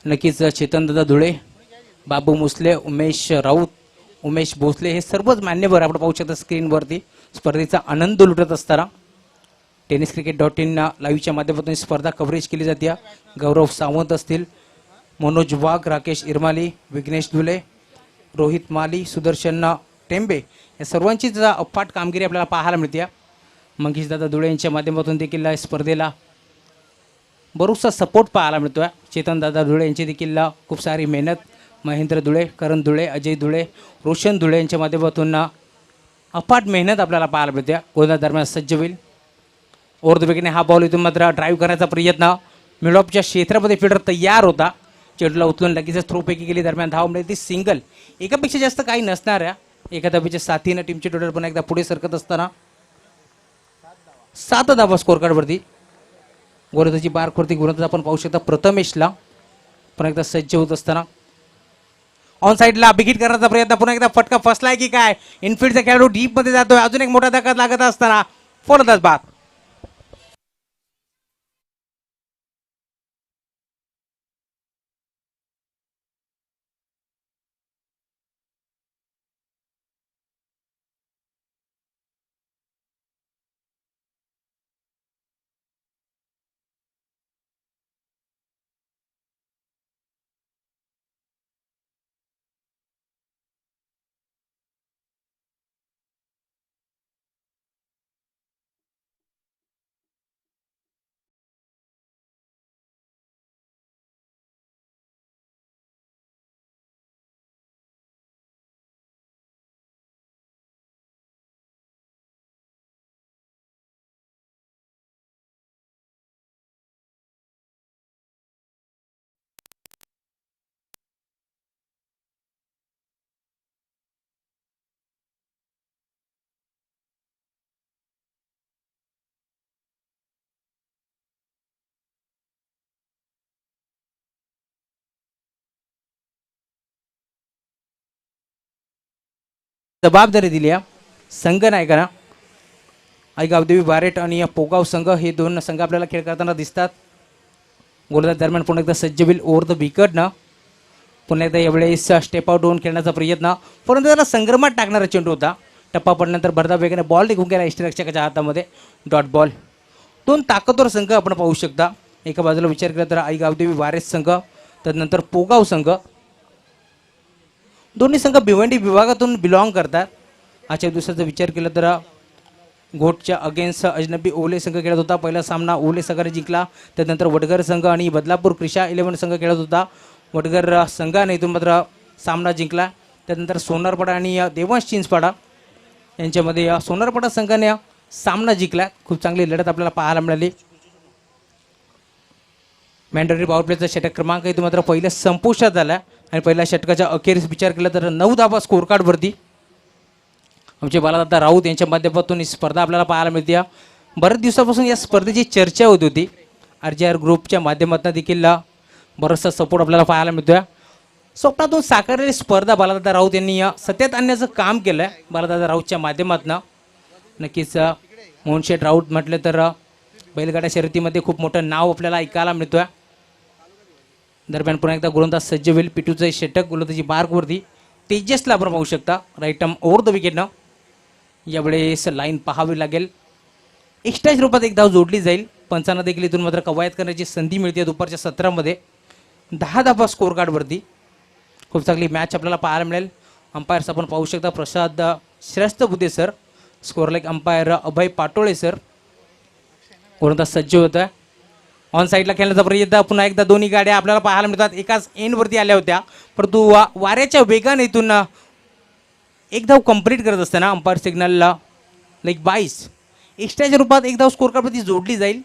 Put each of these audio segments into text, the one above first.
नक्कीच चेतनदादा धुळे, बाबू मुसले, उमेश राऊत, उमेश भोसले हे सर्वच मान्यवर आपण पाहू शकता स्क्रीनवरती स्पर्धेचा आनंद लुटत असताना tenniscricket.in लाईव्हच्या माध्यमातून स्पर्धा कव्हरेज केली जाते। गौरव सावंत असतील, मनोज वाघ, राकेश इरमाली, विघ्नेश धुले, रोहित माली, सुदर्शन टेंबे या सर्वांची अफाट कामगिरी आपल्याला पाहायला मिळते। मंगेशदादा धुळे यांच्या माध्यमातून देखील स्पर्धेला बरोचसा सपोर्ट पाहायला मिळतोय। चेतनदादा धुळे यांची देखील खूप सारी मेहनत, महेंद्र धुळे, करण धुळे, अजय धुळे, रोशन धुळे यांच्या माध्यमातून अफाट मेहनत आपल्याला पाहायला मिळते। गोलंदाज दरम्यान सज्ज होईल, ओव्हर द विकेटने हा बॉल इथून मात्र ड्राईव्ह करण्याचा प्रयत्न, मिडऑफच्या क्षेत्रामध्ये फिल्डर तयार होता, चेंडूला उचलून लगेच थ्रोपैकी गेली, दरम्यान धाव मिळते ती सिंगल। एकापेक्षा जास्त काही नसणाऱ्या एका धावेच्या साथीनं टीमची टोटल पुन्हा एकदा पुढे सरकत असताना 7 धावा स्कोर कार्डवरती। गोलंदाजी बारखोरती गोलंदाज आपण पाहू शकता प्रथमेशला पुन्हा एकदा सज्ज होत असताना ऑन साईडला बिगिट करण्याचा प्रयत्न, पुन्हा एकदा फटका फसलाय की काय, इनफिल्डचा खेळाडू डीप मध्ये जातोय, अजून एक मोठा धक्का लागत असताना फलंदाज बाद। जबाबदारी दिली संघ नायकांना। आई गावदेवी बारेट आणि पोगाव संघ हे दोन संघ आपल्याला खेळ करताना दिसतात। गोलंदाज दरम्यान पुन्हा एकदा सज्ज होईल ओव्हर द विकेटनं, पुन्हा एकदा यावेळेस स्टेप आउट होऊन खेळण्याचा प्रयत्न, परंतु त्याला संग्रमात टाकणारा चेंडू होता, टप्पा पडल्यानंतर भरधाव वेगाने बॉल निघून गेला यष्टीरक्षकाच्या हातामध्ये, डॉट बॉल। दोन ताकदवर संघ आपण पाहू शकता, एका बाजूला विचार केला तर आई गावदेवी बारेट संघ, त्यानंतर पोगाव संघ, दोन्ही संघ भिवंडी विभागातून बिलॉंग करतात। आजच्या दिवसाचा विचार केला तर घोटच्या अगेन्स्ट अजनबी ओले संघ खेळत होता, पहिला सामना ओले संघाने जिंकला, त्यानंतर वडगर संघ आणि बदलापूर क्रिशा 11 संघ खेळत होता, वडगर संघाने इथून मात्र सामना जिंकला, त्यानंतर सोनारपाडा आणि देवांश चिंचपाडा यांच्यामध्ये सोनारपाडा संघाने सामना जिंकला। खूप चांगली लढत आपल्याला पाहायला मिळाली। मॅन्डेटरी पॉवर प्लेचा षटक क्रमांक इथून मात्र पहिल्या संपुष्टात आला आणि पहिल्या षटकाच्या अखेरीस विचार केला तर 9 धावा स्कोर कार्डवरती आमचे बालादादा राऊत यांच्या माध्यमातून ही स्पर्धा आपल्याला पाहायला मिळते। बरेच दिवसापासून या स्पर्धेची चर्चा होत होती, RJR ग्रुपच्या माध्यमातून देखील बराचसा सपोर्ट आपल्याला पाहायला मिळतोय। स्वप्नातून साकारलेली स्पर्धा बालादादा राऊत यांनी सत्यात आणण्याचं काम केलंय बालादादा राऊतच्या माध्यमातून। नक्कीच मोहनशेठ राऊत म्हटलं तर बैलगाड्या शर्यतीमध्ये खूप मोठं नाव आपल्याला ऐकायला मिळतोय। दरम्यान पुन्हा एकदा गोलंदाज सज्ज होईल, पिटूचं षटक गोलंदाजी मार्कवरती तेजसला आपण पाहू शकता राईट आर्म ओव्हर द विकेटनं। यावेळेस लाईन पाहावी लागेल, एक्स्ट्राच्या रूपात एक धाव जोडली जाईल, पंचांना देखील इथून मात्र कवायत करण्याची संधी मिळते दुपारच्या सत्रामध्ये। 10 धावा स्कोर कार्डवरती खूप चांगली मॅच आपल्याला पाहायला मिळेल। अंपायर्स आपण पाहू शकता प्रसाद श्रेष्ठ बुद्धे सर, स्कोअर लाईक अंपायर अभय पाटोळे सर। गोलंदाज सज्ज होत आहे, ऑन साईडला खेळण्याचा प्रयत्न, पुन्हा एकदा दोन्ही गाड्या आपल्याला पाहायला मिळतात, एकाच एंडवरती आल्या होत्या, परंतु वाऱ्याच्या वेगाने इथून एक धाव कंप्लीट करत असताना अंपायर सिग्नलला लाईक 22 एक्स्ट्राच्या रूपात एक धाव स्कोर कार्डवरती जोडली जाईल।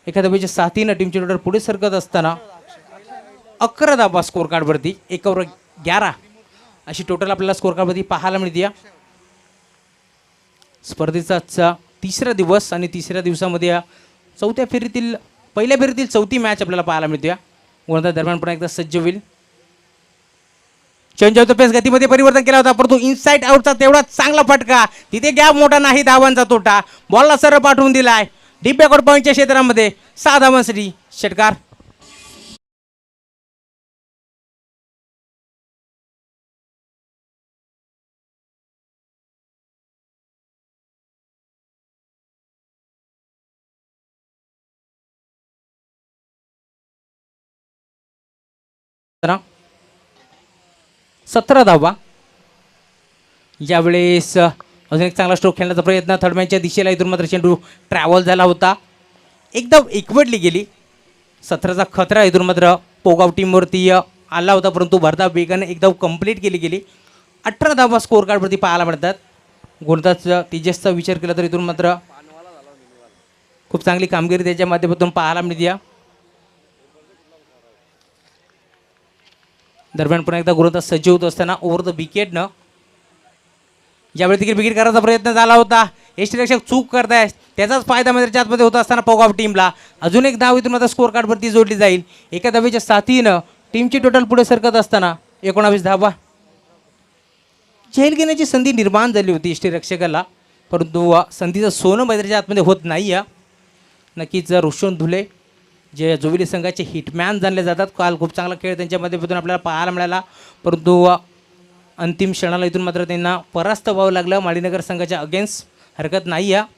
एका धावेच्या साथीनं टीमची टोटल पुढे सरकत असताना 11 धावा स्कोर कार्डवरती, 1 ओव्हर 11 अशी टोटल आपल्याला स्कोर कार्डवरती पाहायला मिळते। स्पर्धेचा आजचा तिसरा दिवस आणि तिसऱ्या दिवसामध्ये पहिल्या फेरीतील चौथी मॅच आपल्याला पाहायला मिळते। गोलंदाज दरम्यान पुन्हा एकदा सज्ज होईल, चेंज ऑफ द पेस गतीमध्ये परिवर्तन केला होता, परंतु इनसाइड आउटचा तेवढा चांगला फटका, तिथे गॅप मोठा नाही, धावांचा तोटा, बॉलला सरळ पाठवून दिलाय डीप बॅकवर्ड पॉईंटच्या क्षेत्रामध्ये 6 धावांसाठी षटकार। 17 धावा. यावेळेस अजून एक चांगला स्ट्रोक खेळण्याचा प्रयत्न थर्डमॅनच्या दिशेला, इथून मात्र चेंडू ट्रॅव्हल झाला होता, एकदम एकवटली गेली. 17चा खतरा इथून मात्र पोगाव टीमवरती आला होता, परंतु भरधाव वेगाने एकदम कंप्लीट केली गेली. 18 धावा स्कोअर कार्डवरती पाहायला मिळतात. गोलंदाज तेजसचा विचार केला तर इथून मात्र खूप चांगली कामगिरी त्याच्या माध्यमातून पाहायला मिळते. दरम्यान पुन्हा एकदा गोलंदाज सज्ज होत असताना ओव्हर द विकेटनं ज्यावेळी देखील विकेट करायचा प्रयत्न झाला होता, यष्टीरक्षक चूक करताय, त्याचाच फायदा त्याच्या आतमध्ये होत असताना पोगाव टीमला अजून एक धाव इथून आता स्कोअर कार्डवरती जोडली जाईल. एका धावेच्या साथीनं टीमची टोटल पुढे सरकत असताना 19 धावा. झेल घेण्याची संधी निर्माण झाली होती यष्टीरक्षकाला, परंतु संधीचं सोनं मैदानाच्या आतमध्ये होत नाही आहे. नक्कीच रोशन धुले जे जोविली संघाचे हिटमॅन जाणले जातात, काल खूप चांगला खेळ त्यांच्या माध्यमातून आपल्याला पाहायला मिळाला, परंतु अंतिम क्षणाला इथून मात्र त्यांना परास्त व्हावं लागलं माळीनगर संघाच्या अगेन्स्ट. हरकत नाही आहे.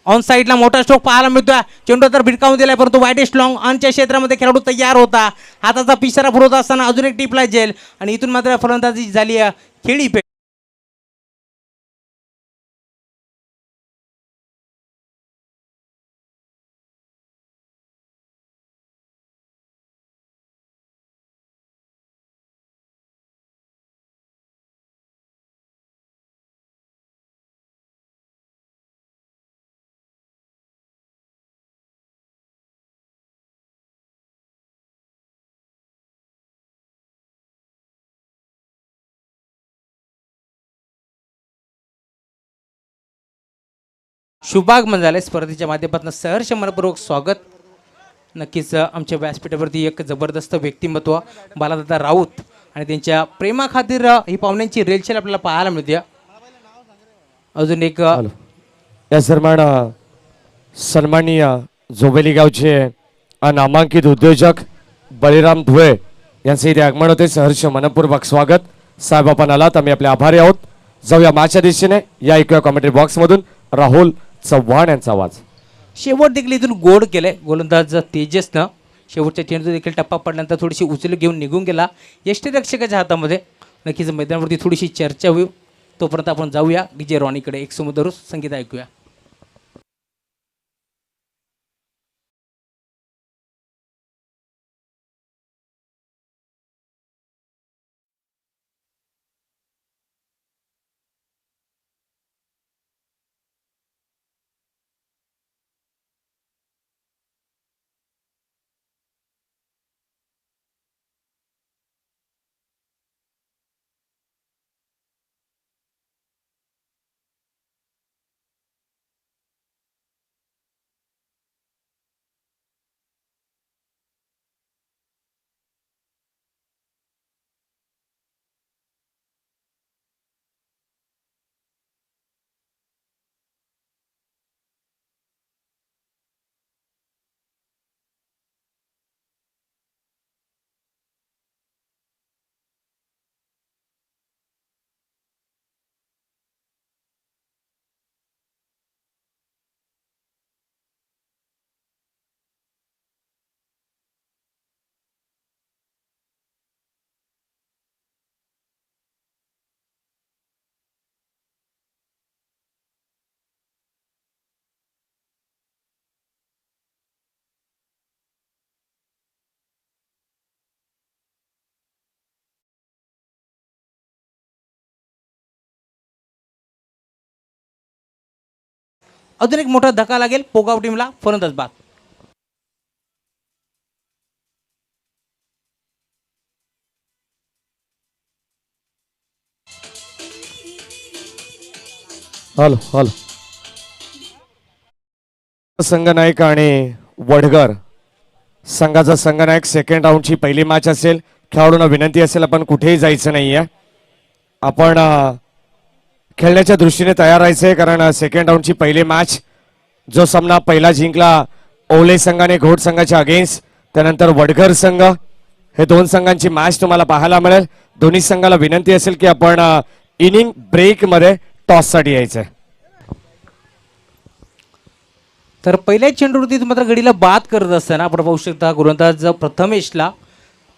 ऑन साईडला मोठा स्ट्रोक पाहायला मिळतोय, चेंडू तर भिडकावून दिलाय, परंतु वाईडेस्ट लॉंग ऑनच्या क्षेत्रामध्ये खेळाडू तयार होता, हाताचा पिसारा पुरवत असताना अजून एक टिपला जेल आणि इथून मात्र फलंदाजी झाली खेळी पे. शुभागमन झाले स्पर्धेच्या माध्यमातून सहर्ष मनपूर्वक स्वागत. नक्कीच आमच्या व्यासपीठावरती एक जबरदस्त व्यक्तिमत्व बालादादा राऊत आणि त्यांच्या प्रेमाखातीर ही पाहुण्यांची रेलचेल आपल्याला पाहायला मिळते. अजून एक या सन्माननीय जोबेली गावचे नामांकित उद्योजक बळीराम धुळे यांचे इथे आगमन होते. सहर्ष मनपूर्वक स्वागत साहेब, आपण आलात, आम्ही आपले आभारी आहोत. जाऊया माझ्या दिशेने, या ऐकूया कॉमेंट्री बॉक्समधून राहुल चव्हाण यांचा आवाज. शेवट देखील इथून गोड केले गोलंदाज तेजसनं. शेवटच्या चेंडू देखील टप्पा पडल्यानंतर थोडीशी उचल घेऊन निघून गेला यष्टीरक्षकाच्या हातामध्ये. नक्कीच मैदानावरती थोडीशी चर्चा होईल, तोपर्यंत आपण जाऊया डीजे रॉनीकडे. एक सुमधुर संगीत ऐकूया. अजून एक मोठा धक्का लागेल पोगाव टीमला, फलंदाज बाद. Hello hello. संघनायक आणि वडगर संघाचा संघनायक सेकंड राऊंडची पहिली मॅच असेल. खेळाडूंना विनंती असेल आपण कुठेही जायचं नाहीये, आपण खेळण्याच्या दृष्टीने तयार राहायचंय, कारण सेकंड राऊंडची पहिली मॅच. जो सामना पहिला जिंकला ओले संघाने घोट संघाच्या अगेन्स्ट, त्यानंतर वडगर संघ, हे दोन संघांची मॅच तुम्हाला पाहायला मिळेल. दोन्ही संघाला विनंती असेल की आपण इनिंग ब्रेक मध्ये टॉस साठी यायचंय. तर पहिल्याच चेंडूवरती मात्र गडीला बाद करत असताना आपण पाहू शकता गोलंदाज प्रथमेशला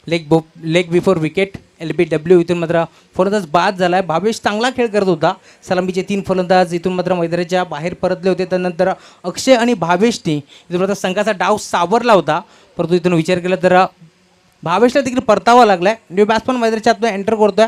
लेग बिफोर विकेट LBW. इथून मात्र फलंदाज बाद झाला आहे. भावेश चांगला खेळ करत होता. सलामीचे 3 फलंदाज इथून मात्र मैदानाच्या बाहेर परतले होते. त्यानंतर अक्षय आणि भावेशने इथून मात्र संघाचा डाव सावरला होता. परंतु इथून विचार केला तर भावेशला देखील परतावा लागलाय. न्यू बॅट्समन मैदानाच्या आतमध्ये एंटर करतोय.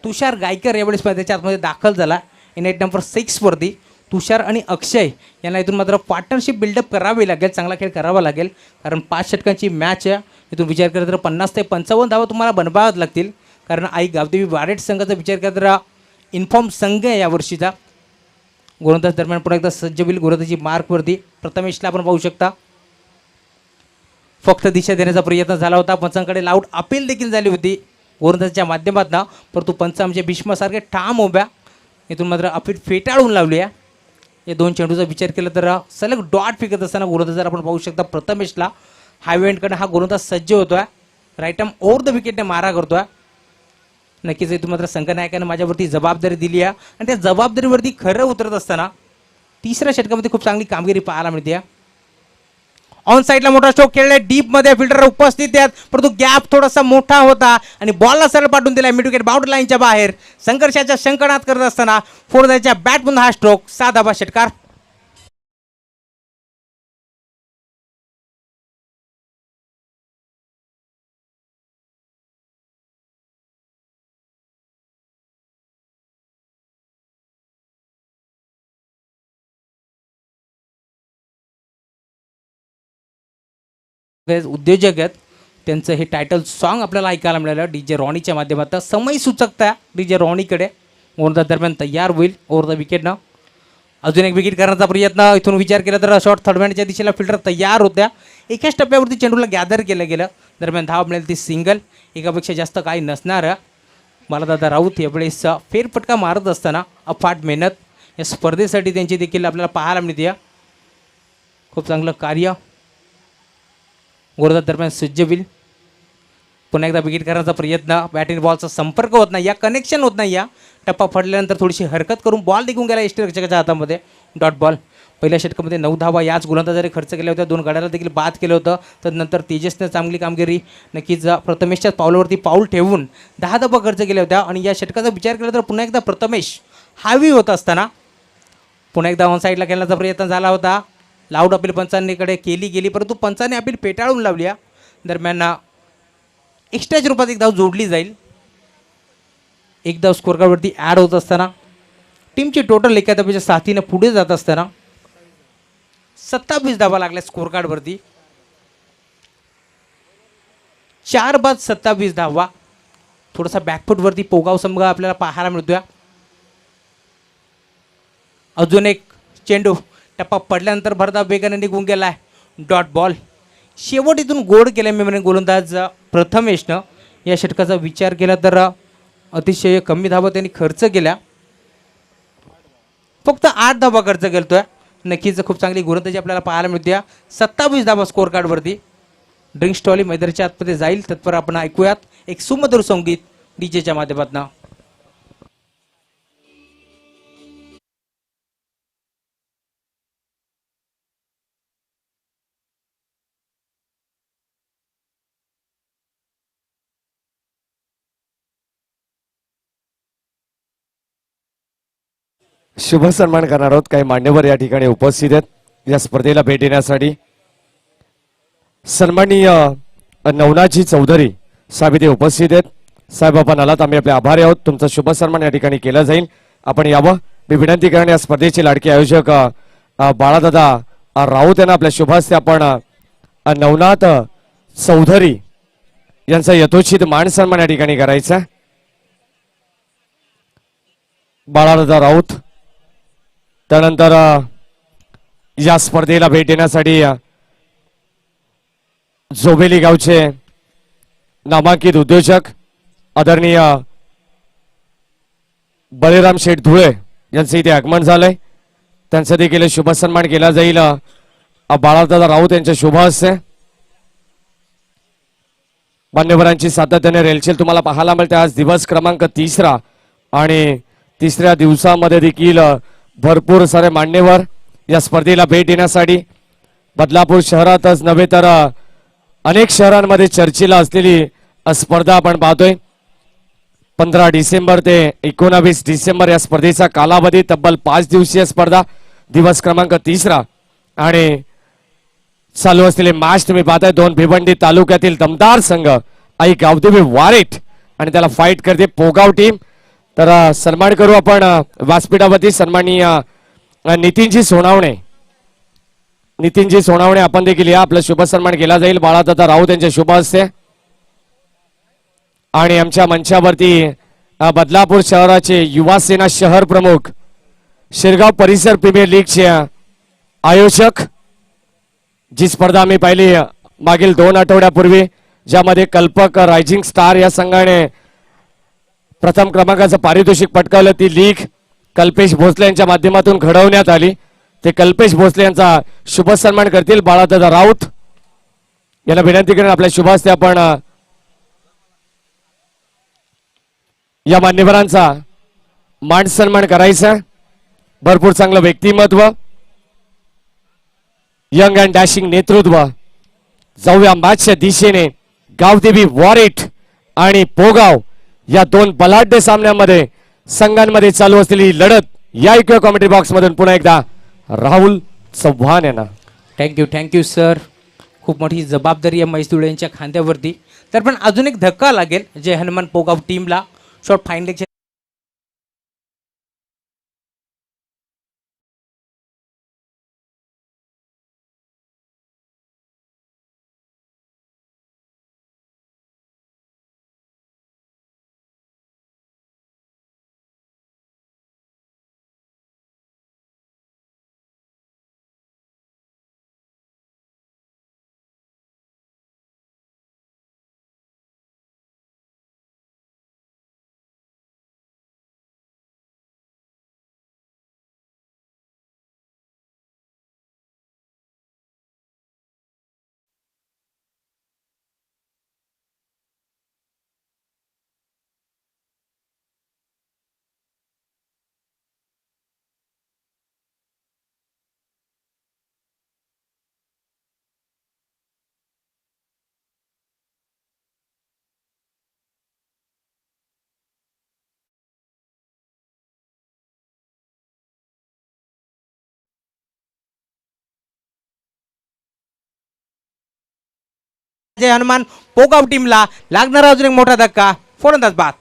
तुषार गायकर यावेळेस मैदानाच्या आतमध्ये दाखल झाला. नेट नंबर 6 वरती तुषार आणि अक्षय यांना इथून मात्र पार्टनरशिप बिल्डअप करावी लागेल. चांगला खेळ करावा लागेल कारण 5 षटकांची मॅच आहे. इथून विचार केला तर 50 ते 55 धावा तुम्हाला बनवाव्याच लागतील. कारण आई गावदेवी वारेट संघाचा विचार केला तर इन्फॉर्म संघ आहे यावर्षीचा. गोलंदाज दरम्यान पुन्हा एकदा सज्ज होईल. गोलंदाजी मार्कवरती प्रथमेशला आपण पाहू शकता. फक्त दिशा देण्याचा प्रयत्न झाला होता. पंचांकडे लाऊड अपील देखील झाली होती गोलंदाजाच्या माध्यमातून. परंतु पंच आमचे भीष्मासारखे ठाम उभ्या. इथून मात्र अपील फेटाळून लावली आहे. या 2 चेंडूचा विचार केला तर सलग डॉट फेकत असताना गोलंदाज आपण पाहू शकता प्रथमेशला हायवे एंडकडे हा गोलंदाज सज्ज होतोय. राईट आर्म ओव्हर द विकेटने मारा करतोय. नक्कीच इथून मात्र संघनायकाने माझ्यावरती जबाबदारी दिली आहे आणि त्या जबाबदारीवरती खरं उतरत असताना 3ऱ्या षटकामध्ये खूप चांगली कामगिरी पाहायला मिळते. ऑन साईडला मोठा स्ट्रोक खेळलाय. डीपमध्ये फिल्डर उपस्थित आहेत परंतु गॅप थोडासा मोठा होता आणि बॉलला सरळ पाठवून दिलाय मिड विकेट बाउंड्री लाईनच्या बाहेर. संघर्षाच्या शंकनात करत असताना फोरच्या बॅटमधून हा स्ट्रोक 6 धावा षटकार. उद्योजक आहेत त्यांचं हे टायटल सॉन्ग आपल्याला ऐकायला मिळालं DJ रॉनीच्या माध्यमातून. समय सूचकता DJ रॉनीकडे. गोलंदाज दरम्यान तयार होईल ओव्हर द विकेटनं. अजून एक विकेट करण्याचा प्रयत्न. इथून विचार केला तर शॉर्ट थर्डमॅनच्या दिशेला फिल्डर तयार होत्या. एकाच टप्प्यावरती चेंडूला गॅदर केलं गेलं. दरम्यान धाव मिळेल ती सिंगल. एकापेक्षा जास्त काही नसणार. बालादादा राऊत यावेळेस फेरफटका मारत असताना अफाट मेहनत या स्पर्धेसाठी त्यांची देखील आपल्याला पाहायला मिळते. खूप चांगलं कार्य. गोलंदाज दरम्यान सज्ज होईल. पुन्हा एकदा विकेट करण्याचा प्रयत्न. बॅटिंग बॉलचा संपर्क होत नाही. या कनेक्शन होत नाही. या टप्पा पडल्यानंतर थोडीशी हरकत करून बॉल निघून गेला यष्टीरक्षकाच्या हातामध्ये. Dot ball. पहिल्या षटकामध्ये 9 धावा याच गोलंदाजाने खर्च केल्या होत्या. 2 गड्याला देखील बाद केलं होतं. तदनंतर तेजसने चांगली कामगिरी नक्कीच प्रथमेशच्याच पावलावरती पाऊल ठेवून 10 धावा खर्च केल्या होत्या. आणि या षटकाचा विचार केला तर पुन्हा एकदा प्रथमेश हावी होत असताना पुन्हा एकदा ऑन साईडला खेळण्याचा प्रयत्न झाला होता. लाऊड अपील पंचांकडे केली गेली परंतु पंचांनी अपील पेटाळून लावली. दरम्यान एक्स्ट्राच्या रूपात एक धाव जोडली जाईल. एक धाव स्कोर कार्डवरती ॲड होत असताना टीमची टोटल एका धावेच्या साथीनं पुढे जात असताना 27 धावा लागल्या स्कोर कार्डवरती. 4 बाद 27 धावा. थोडासा बॅकफुटवरती पोगाव संघ आपल्याला पाहायला मिळतोय. अजून एक चेंडू टप्पा पडल्यानंतर भरधाव वेगाने निघून गेला आहे. Dot ball. शेवट इथून गोड केला मी म्हणे गोलंदाज प्रथमेशनं. या षटकाचा विचार केला तर अतिशय कमी धावा त्यांनी खर्च केल्या. फक्त 8 धावा खर्च केलतोय. नक्कीच खूप चांगली गोलंदाजी आपल्याला पाहायला मिळते. 27 धावा स्कोर कार्डवरती. ड्रिंक स्टॉली मैदानाच्या आतमध्ये जाईल तत्पर आपण ऐकूयात एक सुमधुर संगीत डीजेच्या माध्यमातून. शुभ सन्मान करणार आहोत. काही मान्यवर या ठिकाणी उपस्थित आहेत या स्पर्धेला भेट देण्यासाठी. सन्माननीय नवनाथजी चौधरी साहेब इथे उपस्थित आहेत. साहेब आपण आलात, आम्ही आपले आभारी आहोत. तुमचा शुभ सन्मान या ठिकाणी केला जाईल. आपण यावं मी विनंती करेन. या स्पर्धेचे लाडके आयोजक बाळादादा राऊत यांना आपल्या शुभ हस्ते आपण नवनाथ चौधरी यांचा यथोचित मान सन्मान या ठिकाणी करायचा. बाळादादा राऊत त्यानंतर या स्पर्धेला भेट देण्यासाठी जोबेली गावचे नामांकित उद्योजक आदरणीय बळीराम शेठ धुळे यांचे इथे आगमन झालंय. त्यांचा देखील शुभ सन्मान केला जाईल बाळादादा राऊत यांच्या शुभ हस्ते. मान्यवरांची सातत्याने रेलचेल तुम्हाला पाहायला मिळते. आज दिवस क्रमांक 3 आणि 3ऱ्या दिवसामध्ये देखील भरपूर सारे मान्यवर या स्पर्धेला भेट देण्यासाठी बदलापूर शहरातच नव्हे तर अनेक शहरांमध्ये चर्चेला असलेली स्पर्धा आपण पाहतोय. 15 डिसेंबर ते 19 डिसेंबर या स्पर्धेचा कालावधी, तब्बल 5 दिवसीय स्पर्धा, दिवस क्रमांक 3 आणि चालू असलेले मॅच तुम्ही पाहताय. दोन भिवंडी तालुक्यातील दमदार संघ आई गावदेवी वारेट आणि त्याला फाईट करते पोगाव टीम. तर सन्मान करू आपण व्यासपीठावरती सन्माननीय नितीनजी सोनावणे. नितीनजी सोनावणे आपण देखील या, आपला शुभ सन्मान केला जाईल बाळादादा राऊत यांच्या शुभ हस्ते. आणि आमच्या मंचावरती बदलापूर शहराचे युवा सेना शहर प्रमुख, शिरगाव परिसर प्रीमियर लीगचे आयोजक, जी स्पर्धा आम्ही पाहिली मागील 2 आठवड्यापूर्वी, ज्यामध्ये कल्पक रायझिंग स्टार या संघाने प्रथम क्रमांकाचं पारितोषिक पटकावलं. ती लीग कल्पेश भोसले यांच्या माध्यमातून घडवण्यात आली. ते कल्पेश भोसले यांचा शुभ सन्मान करतील बाळादादा राऊत. यांना विनंती करून आपल्या शुभ हस्ते आपण या मान्यवरांचा मान सन्मान करायचा. भरपूर चांगलं व्यक्तिमत्व, यंग अँड डॅशिंग नेतृत्व. जाऊया मॅचच्या दिशेने. गावदेवी वॉरेट आणि पोगाव या 2 बलाढ्य सामन्यांमध्ये संघांमध्ये चालू असलेली लढत. या इकडे कॉमेंट्री बॉक्स मधून पुन्हा एकदा राहुल चव्हाण यांना. Thank you sir. खूप मोठी जबाबदारी आहे महेश धुळे यांच्या खांद्यावरती. तर पण अजून एक धक्का लागेल जय हनुमान पोगाव टीमला. शॉर्ट फायनल जय हनुमान पोगाव टीमला लागणारा अजून एक मोठा धक्का. फलंदाज बाद.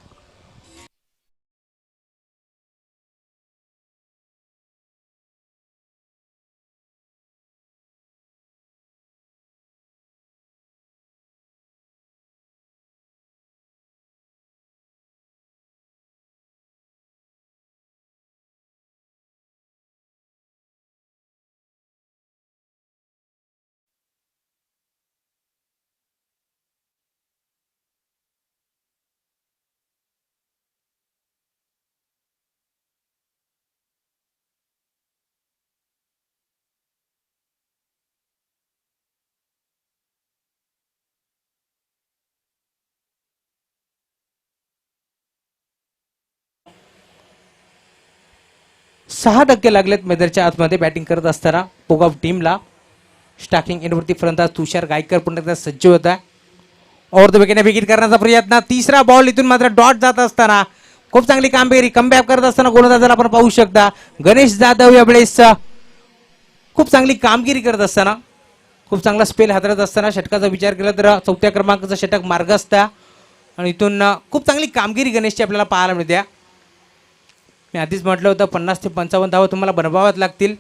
सहा धक्के लागलेत मैदानाच्या आतमध्ये बॅटिंग करत असताना पोगाव टीमला. स्टार्टिंग एंडवरती फलंदाज तुषार गायकर पुन्हा एकदा सज्ज होता. ओव्हर द विकेट विकेट करण्याचा प्रयत्न. तिसरा बॉल इथून मात्र डॉट जात असताना खूप चांगली कामगिरी कमबॅक करत असताना गोलंदाजाला आपण पाहू शकता गणेश जाधव यावेळेस खूप चांगली कामगिरी करत असताना, खूप चांगला स्पेल हाताळत असताना षटकाचा विचार केला तर 4थ्या क्रमांकाचा षटक मार्गस्थ आणि इथून खूप चांगली कामगिरी गणेशची आपल्याला पाहायला मिळते. मी आधीच म्हटलं होतं 50 ते 55 धावा तुम्हाला बनवाव्याच लागतील.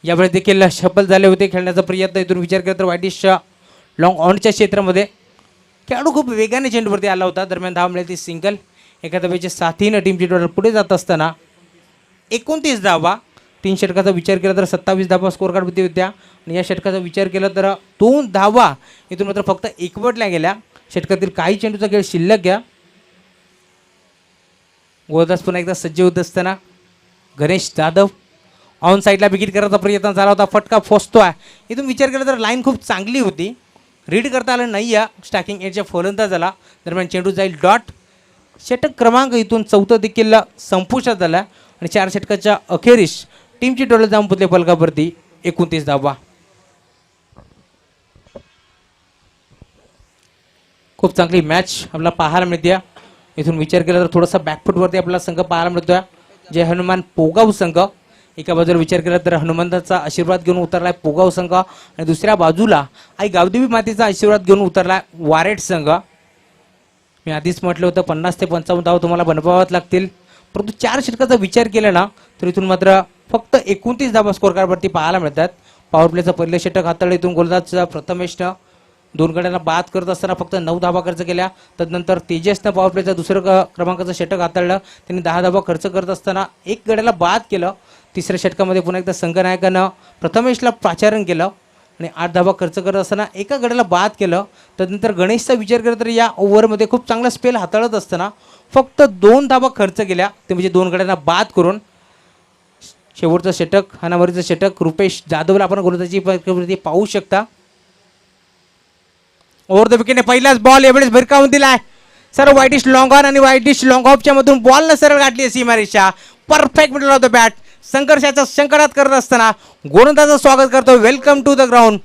यावेळेस देखील सफल झाले होते खेळण्याचा प्रयत्न. इथून विचार केला तर वाईडिश लॉंग ऑनच्या क्षेत्रामध्ये खेळाडू खूप वेगाने चेंडूवरती आला होता. दरम्यान धावा मिळाली सिंगल. एका धावेचे 7 टीमची टोटल पुढे जात असताना 29 धावा. 3 षटकाचा विचार केला तर 27 धावा स्कोर कार्डवरती होत्या आणि या षटकाचा विचार केला तर 2 धावा इथून मात्र फक्त एकवटल्या गेल्या. षटकातील काही चेंडूचा खेळ शिल्लक घ्या. गोलंदाज पुन्हा एकदा सज्ज होत असताना गणेश जाधव ऑन साईडला विकेट करायचा प्रयत्न झाला होता. फटका फोसतोय. इथून विचार केला तर लाईन खूप चांगली होती. रीड करता आलं नाही या स्टॅकिंग एजच्या फलंदाजाला. दरम्यान चेंडू जाईल डॉट. षटक क्रमांक इथून 4 देखील संपुष्टात झाला आणि 4 षटकाच्या अखेरीस टीमची टोटल जाऊन पुतले फलकावरती 29 धावा. खूप चांगली मॅच आपल्याला पाहायला मिळते. इथून विचार केला तर थोडासा बॅकफुटवरती आपल्याला संघ पाहायला मिळतोय. जय हनुमान पोगाव संघ एका बाजूला विचार केला तर हनुमंताचा आशीर्वाद घेऊन उतरलाय पोगाव संघ आणि दुसऱ्या बाजूला आई गावदेवी मातेचा आशीर्वाद घेऊन उतरलाय वारेट संघ. मी आधीच म्हटलं होतं 50 ते 55 धावा तुम्हाला बनवाव्याच लागतील, परंतु 4 षटकाचा विचार केला ना तर इथून मात्र फक्त 29 धावा स्कोर कार्डवरती पाहायला मिळतात. पॉवर प्लेचं पहिलं षटक हाताळलं इथून गोलंदाज प्रथमेशनं 2 गड्यांना बाद करत असताना फक्त 9 धावा खर्च केल्या. तदनंतर तेजसनं पॉवर प्लेचं दुसरं क्रमांकाचं षटक हाताळलं, त्यांनी 10 धावा खर्च करत असताना 1 गड्याला बाद केलं. तिसऱ्या षटकामध्ये पुन्हा एकदा संघनायकानं प्रथमेशला पाचारण केलं आणि 8 धावा खर्च करत असताना एका गड्याला बाद केलं. तदनंतर गणेशचा विचार केला तर या ओव्हरमध्ये खूप चांगला स्पेल हाताळत असताना फक्त 2 धावा खर्च केल्या, ते म्हणजे 2 गड्यांना बाद करून. शेवटचं षटक हानामारीचं षटक रुपेश जाधवला आपण गोलंदाजी पाहू शकता. ओव्हर द विकेटने पहिलाच बॉल एवढेच भिरकावून दिलाय. सर वाईटिश लॉंग ऑन आणि वाईटिश लॉंग ऑफच्या मधून बॉलनं सरळ गाठली सीमारेषा. Perfect middle of the bat. संघर्षाच्या संकटात करत असताना गोलंदाजाचं स्वागत करतो. Welcome to the ground.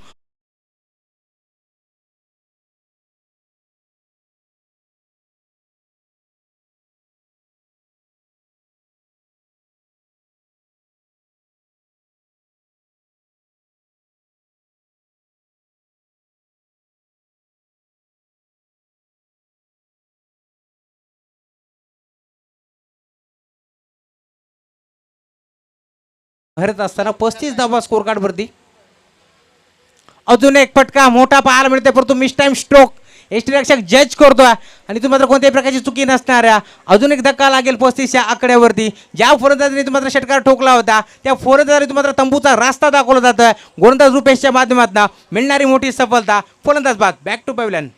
भरत असताना 35 धावा स्कोर कार्डवरती. अजून एक फटका मोठा पाहायला मिळते, परंतु मिस टाइम स्ट्रोक यष्टीरक्षक जज करतोय आणि तुम्ही मात्र कोणत्याही प्रकारची चुकी नसणाऱ्या अजून एक धक्का लागेल 35 या आकड्यावरती. ज्या फलंदाजाने तुम्हाला षटकार ठोकला होता त्या फलंदाजाने तुम्हाला तंबूचा रास्ता दाखवला जातोय. गोलंदाज रुपेशच्या माध्यमातून मिळणारी मोठी सफलता. फलंदाज बाद. Back to pavilion.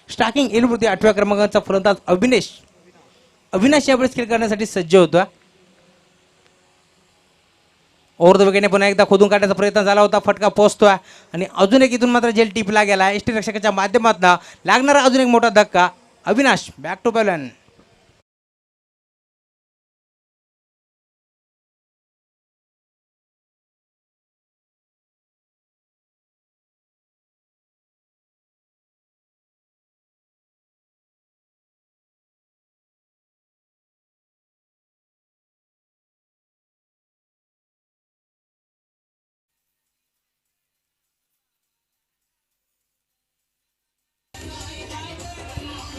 स्टार्टिंग एलवरती 8व्या क्रमांकाचा फलंदाज अविनाश यावेळेस खेळ करण्यासाठी सज्ज होता. ओव्हर द विकेटने पुन्हा एकदा खोदून काढण्याचा प्रयत्न झाला होता. फटका पोहोचतोय आणि अजून एक इथून मात्र जेल टिपला गेला. एसटी रक्षकाच्या माध्यमातून लागणारा अजून एक मोठा धक्का. Avinash back to pavilion.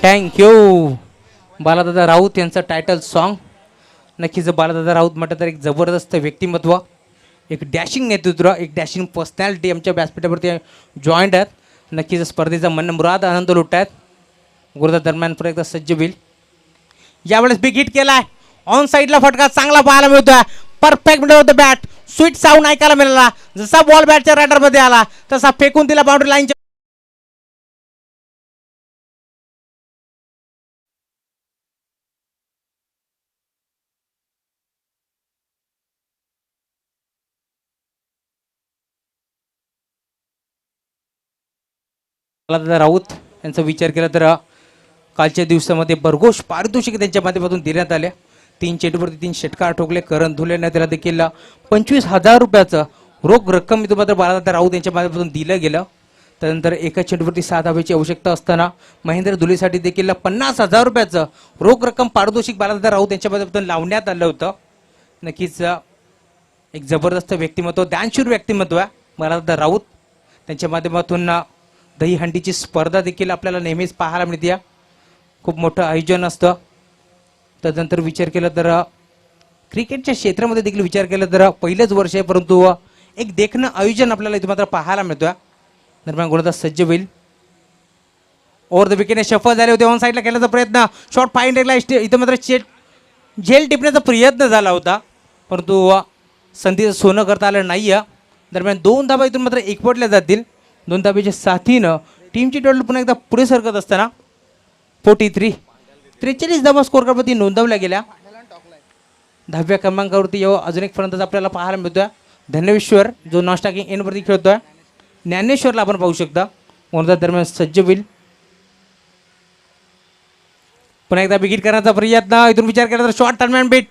Thank you. Baladada Raut यांचं टायटल सॉन्ग. नक्कीच बालादादा राऊत म्हटलं तर एक जबरदस्त व्यक्तिमत्व, एक डॅशिंग नेतृत्व, एक डॅशिंग पर्सनॅलिटी आमच्या व्यासपीठावरती जॉईंट आहेत. नक्कीच स्पर्धेचा मनमुराद आनंद लुटत आहेत. गोलंदाज दरम्यान पुन्हा एकदा सज्ज होईल. यावेळेस बिग हिट केलाय. ऑन साईडला फटका चांगला पाहायला मिळतोय. Perfect middle of the bat. Sweet sound ऐकायला मिळाला. जसा बॉल बॅटच्या रॅडरमध्ये आला तसा फेकून दिला बाउंड्री लाईनच्या. बालादादा राऊत यांचा विचार केला तर कालच्या दिवसामध्ये भरघोष पारितोषिक त्यांच्या माध्यमातून देण्यात आले. 3 चेंडूवरती 3 षटकार ठोकले. करण धुलेनं त्याला देखील 25,000 रुपयाचं रोख रक्कम इथं मात्र बालादादा राऊत यांच्या माध्यमातून दिलं गेलं. त्यानंतर एका चेंडूवरती 6 धावेची आवश्यकता असताना महेंद्र धुलेसाठी देखील 50,000 रुपयाचं रोख रक्कम पारितोषिक बालादादा राऊत यांच्या माध्यमातून लावण्यात आलं होतं. नक्कीच एक जबरदस्त व्यक्तिमत्व, दानशूर व्यक्तिमत्व आहे बालादादा राऊत. त्यांच्या माध्यमातून दहीहंडीची स्पर्धा देखील आपल्याला नेहमीच पाहायला मिळते. खूप मोठं आयोजन असतं. त्यानंतर विचार केला तर क्रिकेटच्या क्षेत्रामध्ये देखील विचार केला तर पहिलंच वर्ष आहे, परंतु एक देखणं आयोजन आपल्याला इथं मात्र पाहायला मिळतोय. दरम्यान गोलंदाज सज्ज होईल. ओव्हर द विकेटने शफल झाले होते. ऑन साईडला केल्याचा प्रयत्न. शॉर्ट फाईन रेगला इथं मात्र झेल टिपण्याचा प्रयत्न झाला होता, परंतु संधीचं सोनं करता आलं नाही आहे. दरम्यान 2 धाबा इथून मात्र एकवटल्या जातील. 2 धाब्याच्या साथीनं टीमची टोटल पुन्हा एकदा पुढे सरकत असताना 43 धाबा स्कोर कार्डवरती नोंदवल्या गेल्या. 10व्या क्रमांकावरती येऊ अजून एक फलंदाज आपल्याला पाहायला मिळतोय. धन्यवेश्वर जो नॉन स्ट्रायकिंग एंडवरती खेळतोय. ज्ञानेश्वरला आपण पाहू शकता. कोणत्या दरम्यान सज्ज होईल. पुन्हा एकदा बिगिट करण्याचा प्रयत्न. इथून विचार केला तर शॉर्ट टर्नमॅन beat,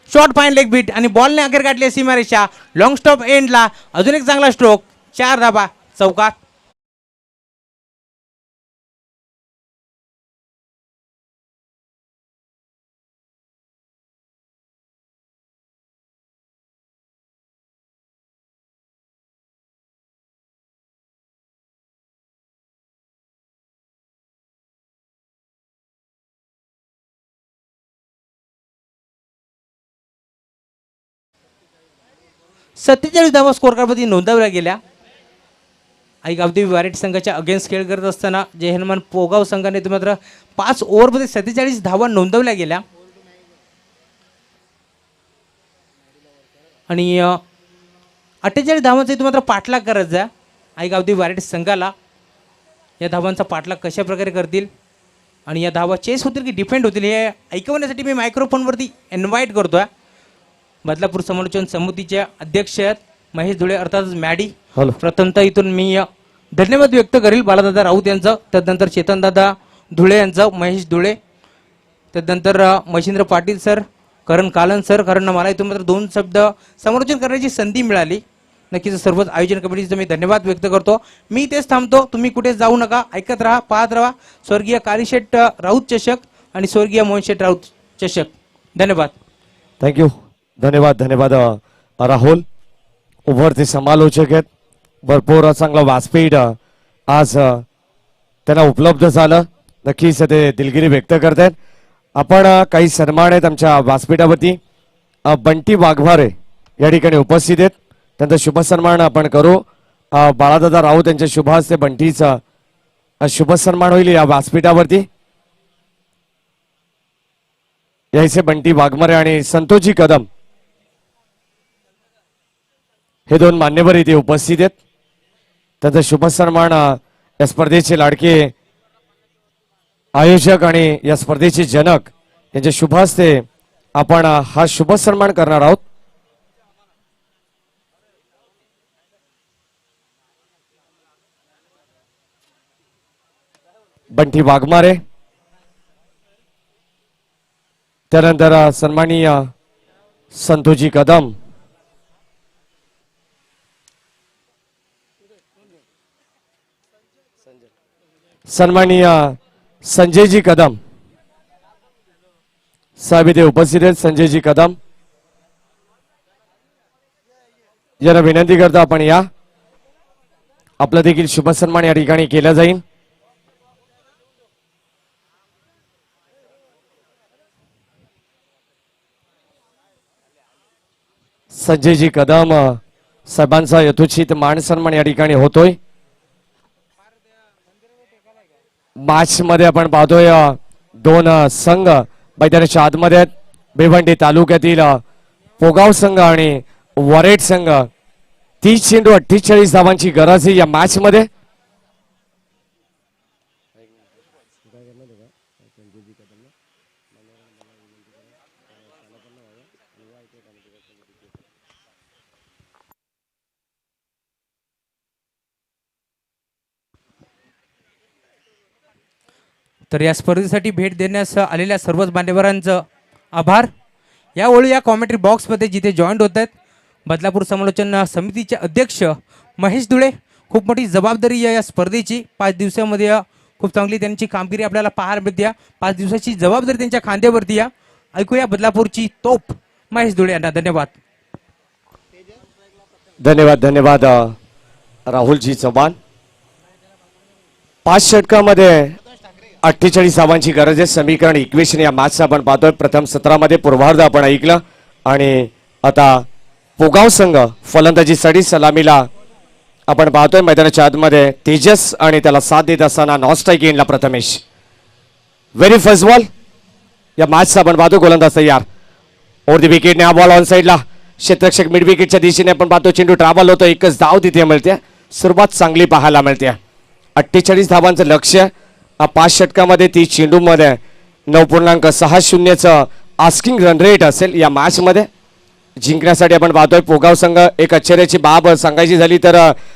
short fine leg beat आणि बॉलने अखेर गाठली सीमारेषा. लॉंग स्टॉप एंडला अजून एक चांगला स्ट्रोक. 4 धाबा चौकात. सत्तेचाळीस धावा स्कोर कार्डवरती नोंदवल्या गेल्या. आई गावदेवी वारेट संघाच्या अगेन्स्ट खेळ करत असताना जय हनुमान पोगाव संघाने मात्र 5 ओव्हरमध्ये 47 धावा नोंदवल्या गेल्या. आणि 48 धावांचा इथं मात्र पाठलाग करायचा आहे आई गावदेवी वारेट संघाला. या धावांचा पाठलाग कशा प्रकारे करतील आणि या धावा चेस होतील की डिफेंड होतील हे ऐकवण्यासाठी मी मायक्रोफोनवरती इन्व्हाइट करतोय. बदलापूर समालोचन समितीचे अध्यक्ष आहेत महेश धुळे अर्थातच मॅडी. प्रथमतः इथून मी धन्यवाद व्यक्त करेल बालादादा राऊत यांचं, त्यानंतर चेतनदादा धुळे यांचं, महेश धुळे, त्यानंतर महेंद्र पाटील सर, करण कालन सर. कारण मला इथून मात्र 2 शब्द समालोचन करण्याची संधी मिळाली. नक्कीच सर्वच आयोजन कमिटीचा मी धन्यवाद व्यक्त करतो. मी इथेच थांबतो. तुम्ही कुठे जाऊ नका. ऐकत राहा, पाहत राहा स्वर्गीय कालीशेठ राऊत चषक आणि स्वर्गीय मोहनशेठ राऊत चषक. धन्यवाद. थँक्यू. धन्यवाद राहुल. उभरते समालोचक आहेत. भरपूर चांगला व्यासपीठ आज त्यांना उपलब्ध झालं. नक्कीच ते दिलगिरी व्यक्त करतात. आपण काही सन्मान आहेत आमच्या व्यासपीठावरती. बंटी वाघमारे या ठिकाणी उपस्थित आहेत. त्यांचा शुभ सन्मान आपण करू. बाळादादा राऊत यांच्या शुभ हस्ते बंटीचा शुभ सन्मान होईल या व्यासपीठावरती. यायचे बंटी वाघमारे आणि संतोषजी कदम हे 2 मान्यवर इथे उपस्थित आहेत. त्यांचा शुभ सन्मान या स्पर्धेचे लाडके आयोजक आणि या स्पर्धेचे जनक यांच्या शुभ हस्ते आपण हा शुभ सन्मान करणार आहोत. बंटी वाघमारे, त्यानंतर सन्माननीय संतोषजी कदम, सन्माननीय संजयजी कदम साहेब इथे उपस्थित आहेत. संजयजी कदम यांना विनंती करतो आपण या. आपला देखील शुभ सन्मान या ठिकाणी केला जाईल. संजयजी कदम साहेबांचा यथोचित मान सन्मान या ठिकाणी होतोय. मॅच मध्ये आपण पाहतोय 2 संघ मैदानाच्या आतमध्ये आहेत. भिवंडी तालुक्यातील पोगाव संघ आणि वरेट संघ. 30 चेंडू 48 धावांची गरज आहे या मॅच मध्ये. तर या स्पर्धेसाठी भेट देण्यास आलेल्या सर्वच मान्यवरांचं आभार. यावेळी या कॉमेंट्री बॉक्समध्ये जिथे जॉईंट होत आहेत बदलापूर समालोचन समितीचे अध्यक्ष महेश धुळे. खूप मोठी जबाबदारी या स्पर्धेची. 5 दिवसामध्ये खूप चांगली त्यांची कामगिरी आपल्याला पाहायला मिळते. 5 दिवसाची जबाबदारी त्यांच्या खांद्यावरती आहे. ऐकूया बदलापूरची तोप महेश धुळे यांना. धन्यवाद. धन्यवाद राहुलजी चव्हाण. 5 षटकामध्ये 48 धावांची गरज आहे. समीकरण इक्वेशन या मॅचचा आपण पाहतोय. प्रथम सत्रामध्ये पूर्वार्ध आपण ऐकलं आणि आता पोगाव संघ फलंदाजीसाठी सलामीला आपण पाहतोय. मैदानाच्या आतमध्ये तेजस आणि त्याला साथ देत असताना नॉन स्ट्राईक एंडला प्रथमेश. व्हेरी फर्स्ट बॉल या मॅचचा आपण पाहतो. गोलंदाज तयार. Over the wicket. हा बॉल ऑन साईडला क्षेत्ररक्षक मिड विकेटच्या दिशेने आपण पाहतो चेंडू ट्रॅव्हल होतो, एकच धाव तिथे मिळते, सुरुवात चांगली पाहायला मिळते. 48 धावांचं लक्ष्य 5 षटकामध्ये 30 चेंडूमध्ये 9.60चं आस्किंग रन रेट असेल. या मॅच मध्ये जिंकण्यासाठी आपण पाहतोय पोगाव संघ एक आश्चर्याची बाब सांगायची झाली तर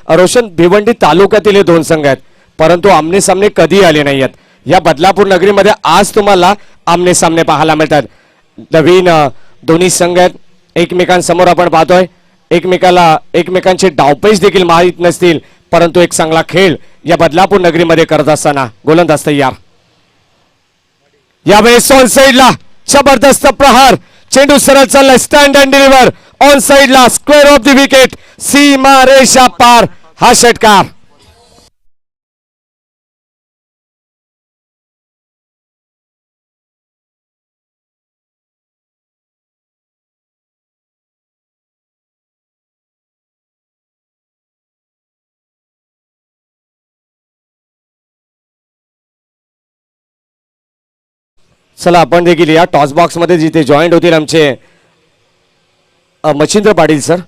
रोशन भिवंडी तालुक्यातील हे दोन संघ आहेत, परंतु आमने सामने कधी आले नाही आहेत. या बदलापूर नगरीमध्ये आज तुम्हाला आमने सामने पाहायला मिळतात. नवीन दोन्ही संघ आहेत, एकमेकांसमोर आपण पाहतोय एकमेकांचे डावपेच देखील माहीत नसतील, परंतु एक चांगला खेळ या बदलापूर नगरीमध्ये करत असताना गोलंदाज तयार. यावेळेस ऑन साइडला जबरदस्त प्रहार, चेंडू सरळ चालला, स्टँड अँड डिलिव्हर ऑन साइडला, स्क्वेअर ऑफ द विकेट, सीमा रेषा पार हा षटकार. चला आपण देखील या टॉस बॉक्स मध्ये जिथे जॉईंट होतील आमचे मच्छिंद्र पाटील सर.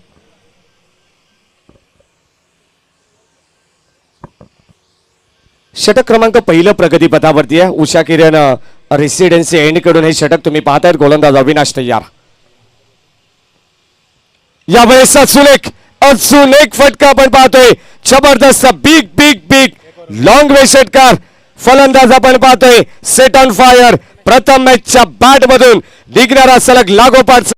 षटक क्रमांक पहिलं प्रगतीपथावरती आहे. उषा किरण रेसिडेन्सी एंड कडून हे षटक तुम्ही पाहतायत. गोलंदाज अविनाश तयार. यावेळेस अचून एक फटका आपण पाहतोय, जबरदस्त बिग बिग बिग लॉंग वे षटकार. फलंदाज आपण पाहतोय सेट ऑन फायर, प्रथम मॅचच्या बॅट मधून निघणारा सलग लागोपाठ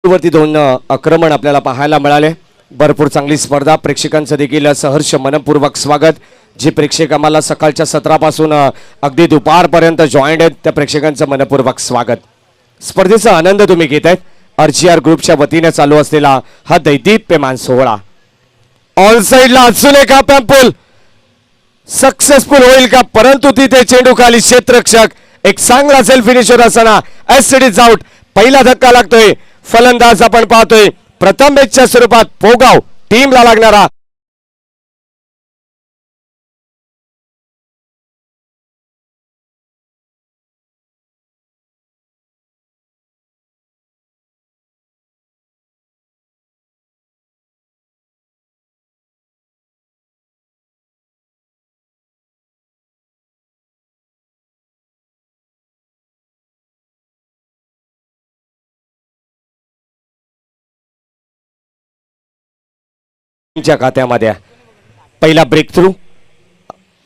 वरती दोन आक्रमण आपल्याला पाहायला मिळाले. भरपूर चांगली स्पर्धा, प्रेक्षकांचं देखील सहर्ष मनपूर्वक स्वागत. जे प्रेक्षक आम्हाला सकाळच्या सत्रापासून अगदी दुपारपर्यंत जॉईंट आहेत त्या प्रेक्षकांचं मनपूर्वक स्वागत. स्पर्धेचा आनंद तुम्ही घेत आहेत. RGR ग्रुपच्या वतीने चालू असलेला हा दैदिप्यमान सोहळा. ऑन साइडला अजून एक हा पॅम्पूल सक्सेसफुल होईल का, परंतु तिथे चेंडू खाली क्षेत्ररक्षक एक चांगला सेल्फ फिनिशर असताना एसडीज आउट. पहिला धक्का लागतोय. फलंदाज आपण पाहतोय प्रथम मॅचच्या स्वरूपात पोगाव टीमला लागणारा च्या खात्यामध्ये. पहिला ब्रेक थ्रू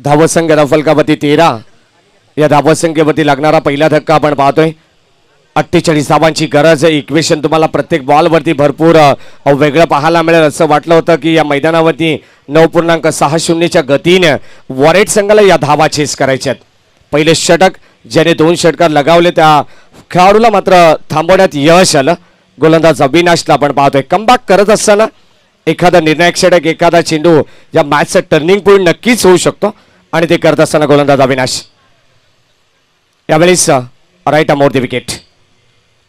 धावसंख्या फलकावरती 13. या धावसंख्येवरती लागणारा पहिला धक्का आपण पाहतोय. 48 धावांची गरज आहे. इक्वेशन तुम्हाला प्रत्येक बॉलवरती भरपूर वेगळं पाहायला मिळेल. असं वाटलं होतं की या मैदानावरती 9.60च्या गतीने वॉरेट संघाला या धावा चेस करायच्या आहेत. पहिले षटक ज्याने 2 षटकार लगावले त्या खेळाडूला मात्र थांबवण्यात यश आलं. गोलंदाज अविनाशला आपण पाहतोय कमबॅक करत असताना एखादा निर्णायक षटक, एखादा चेंडू या मॅचचा टर्निंग पॉइंट नक्कीच होऊ शकतो आणि ते करत असताना गोलंदाज अविनाश. यावेळेस राईट अमोर द विकेट.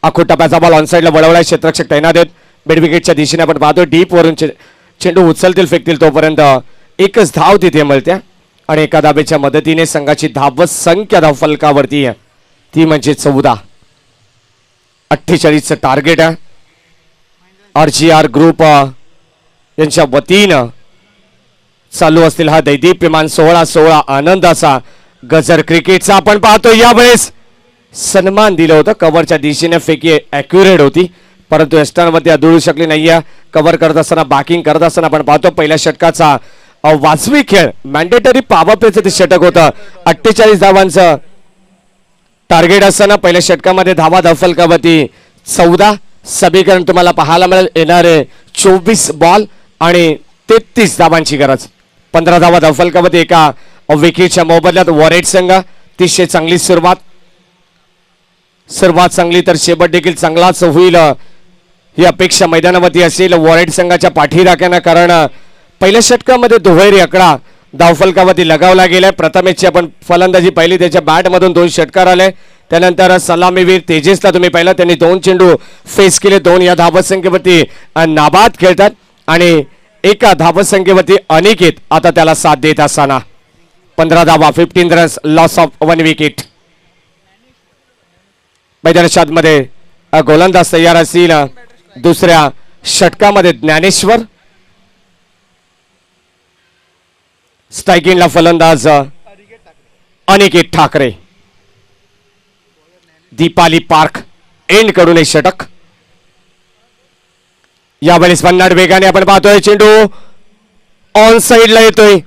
आखूट टप्प्याचा बॉल ऑन साइडला वळवलाय. क्षेत्ररक्षक तैनात आहेत. मिड विकेटच्या दिशेने आपण पाहतोय डीप वरून चेंडू उचलतील फेकतील तोपर्यंत एकच धाव तिथे मिळते आणि एका धावेच्या मदतीने संघाची धावसंख्या धाव फलकावरती आहे ती म्हणजे 14. 48चं टार्गेट आहे. RGR ग्रुप यांच्या वतीनं चालू असतील हा दैदिप्यमान सोहळा आनंदाचा. गजर क्रिकेटचा आपण पाहतो. यावेळेस सन्मान दिलं होतं. कव्हरच्या दिशेने फेकी ॲक्युरेट होती, परंतु यष्टांवरती आदळू शकली नाहीये. कव्हर करत असताना बॅकिंग करत असताना आपण पाहतो पहिल्या षटकाचा वाजवी खेळ मॅन्डेटरी पॉवर प्लेचं ते षटक होतं. 48 धावांचं टार्गेट असताना पहिल्या षटकामध्ये धावा धावफलकावरती 14. समीकरण तुम्हाला पाहायला मिळेल. येणारे 24 बॉल आणि 33 धावांची गरज. 15 धावा धावफलकावरती एका विकेटच्या मोबदल्यात वॉरेट संघ. अतिशय चांगली सुरुवात चांगली तर शेवट देखील चांगलाच होईल ही अपेक्षा मैदानावरती असेल वॉरेट संघाच्या पाठीराख्यांना, कारण पहिल्या षटकामध्ये दुहेरी आकडा धावफलकावरती लगावला गेलाय. प्रथमेशची आपण फलंदाजी पाहिली, त्याच्या बॅटमधून 2 षटकार आले. त्यानंतर सलामीवीर तेजेसला तुम्ही पाहिला, त्यांनी 2 चेंडू फेस केले. 2 या धावसंख्येवरती नाबाद खेळतात आणि एका धावसंख्येवरती अनिकेत आता त्याला साथ देत असताना 15 धावा, 15 रन्स, लॉस ऑफ 1 विकेट. मैदानाच्या मध्ये गोलंदाज तयार असतील. दुसऱ्या षटकामध्ये ज्ञानेश्वर, स्ट्रायकिंगला फलंदाज अनिकेत ठाकरे. दीपाली पार्क एंड करून एक षटक. यावेळेस भन्नाट वेगाने आपण पाहतोय, चेंडू ऑन साइडला येतोय.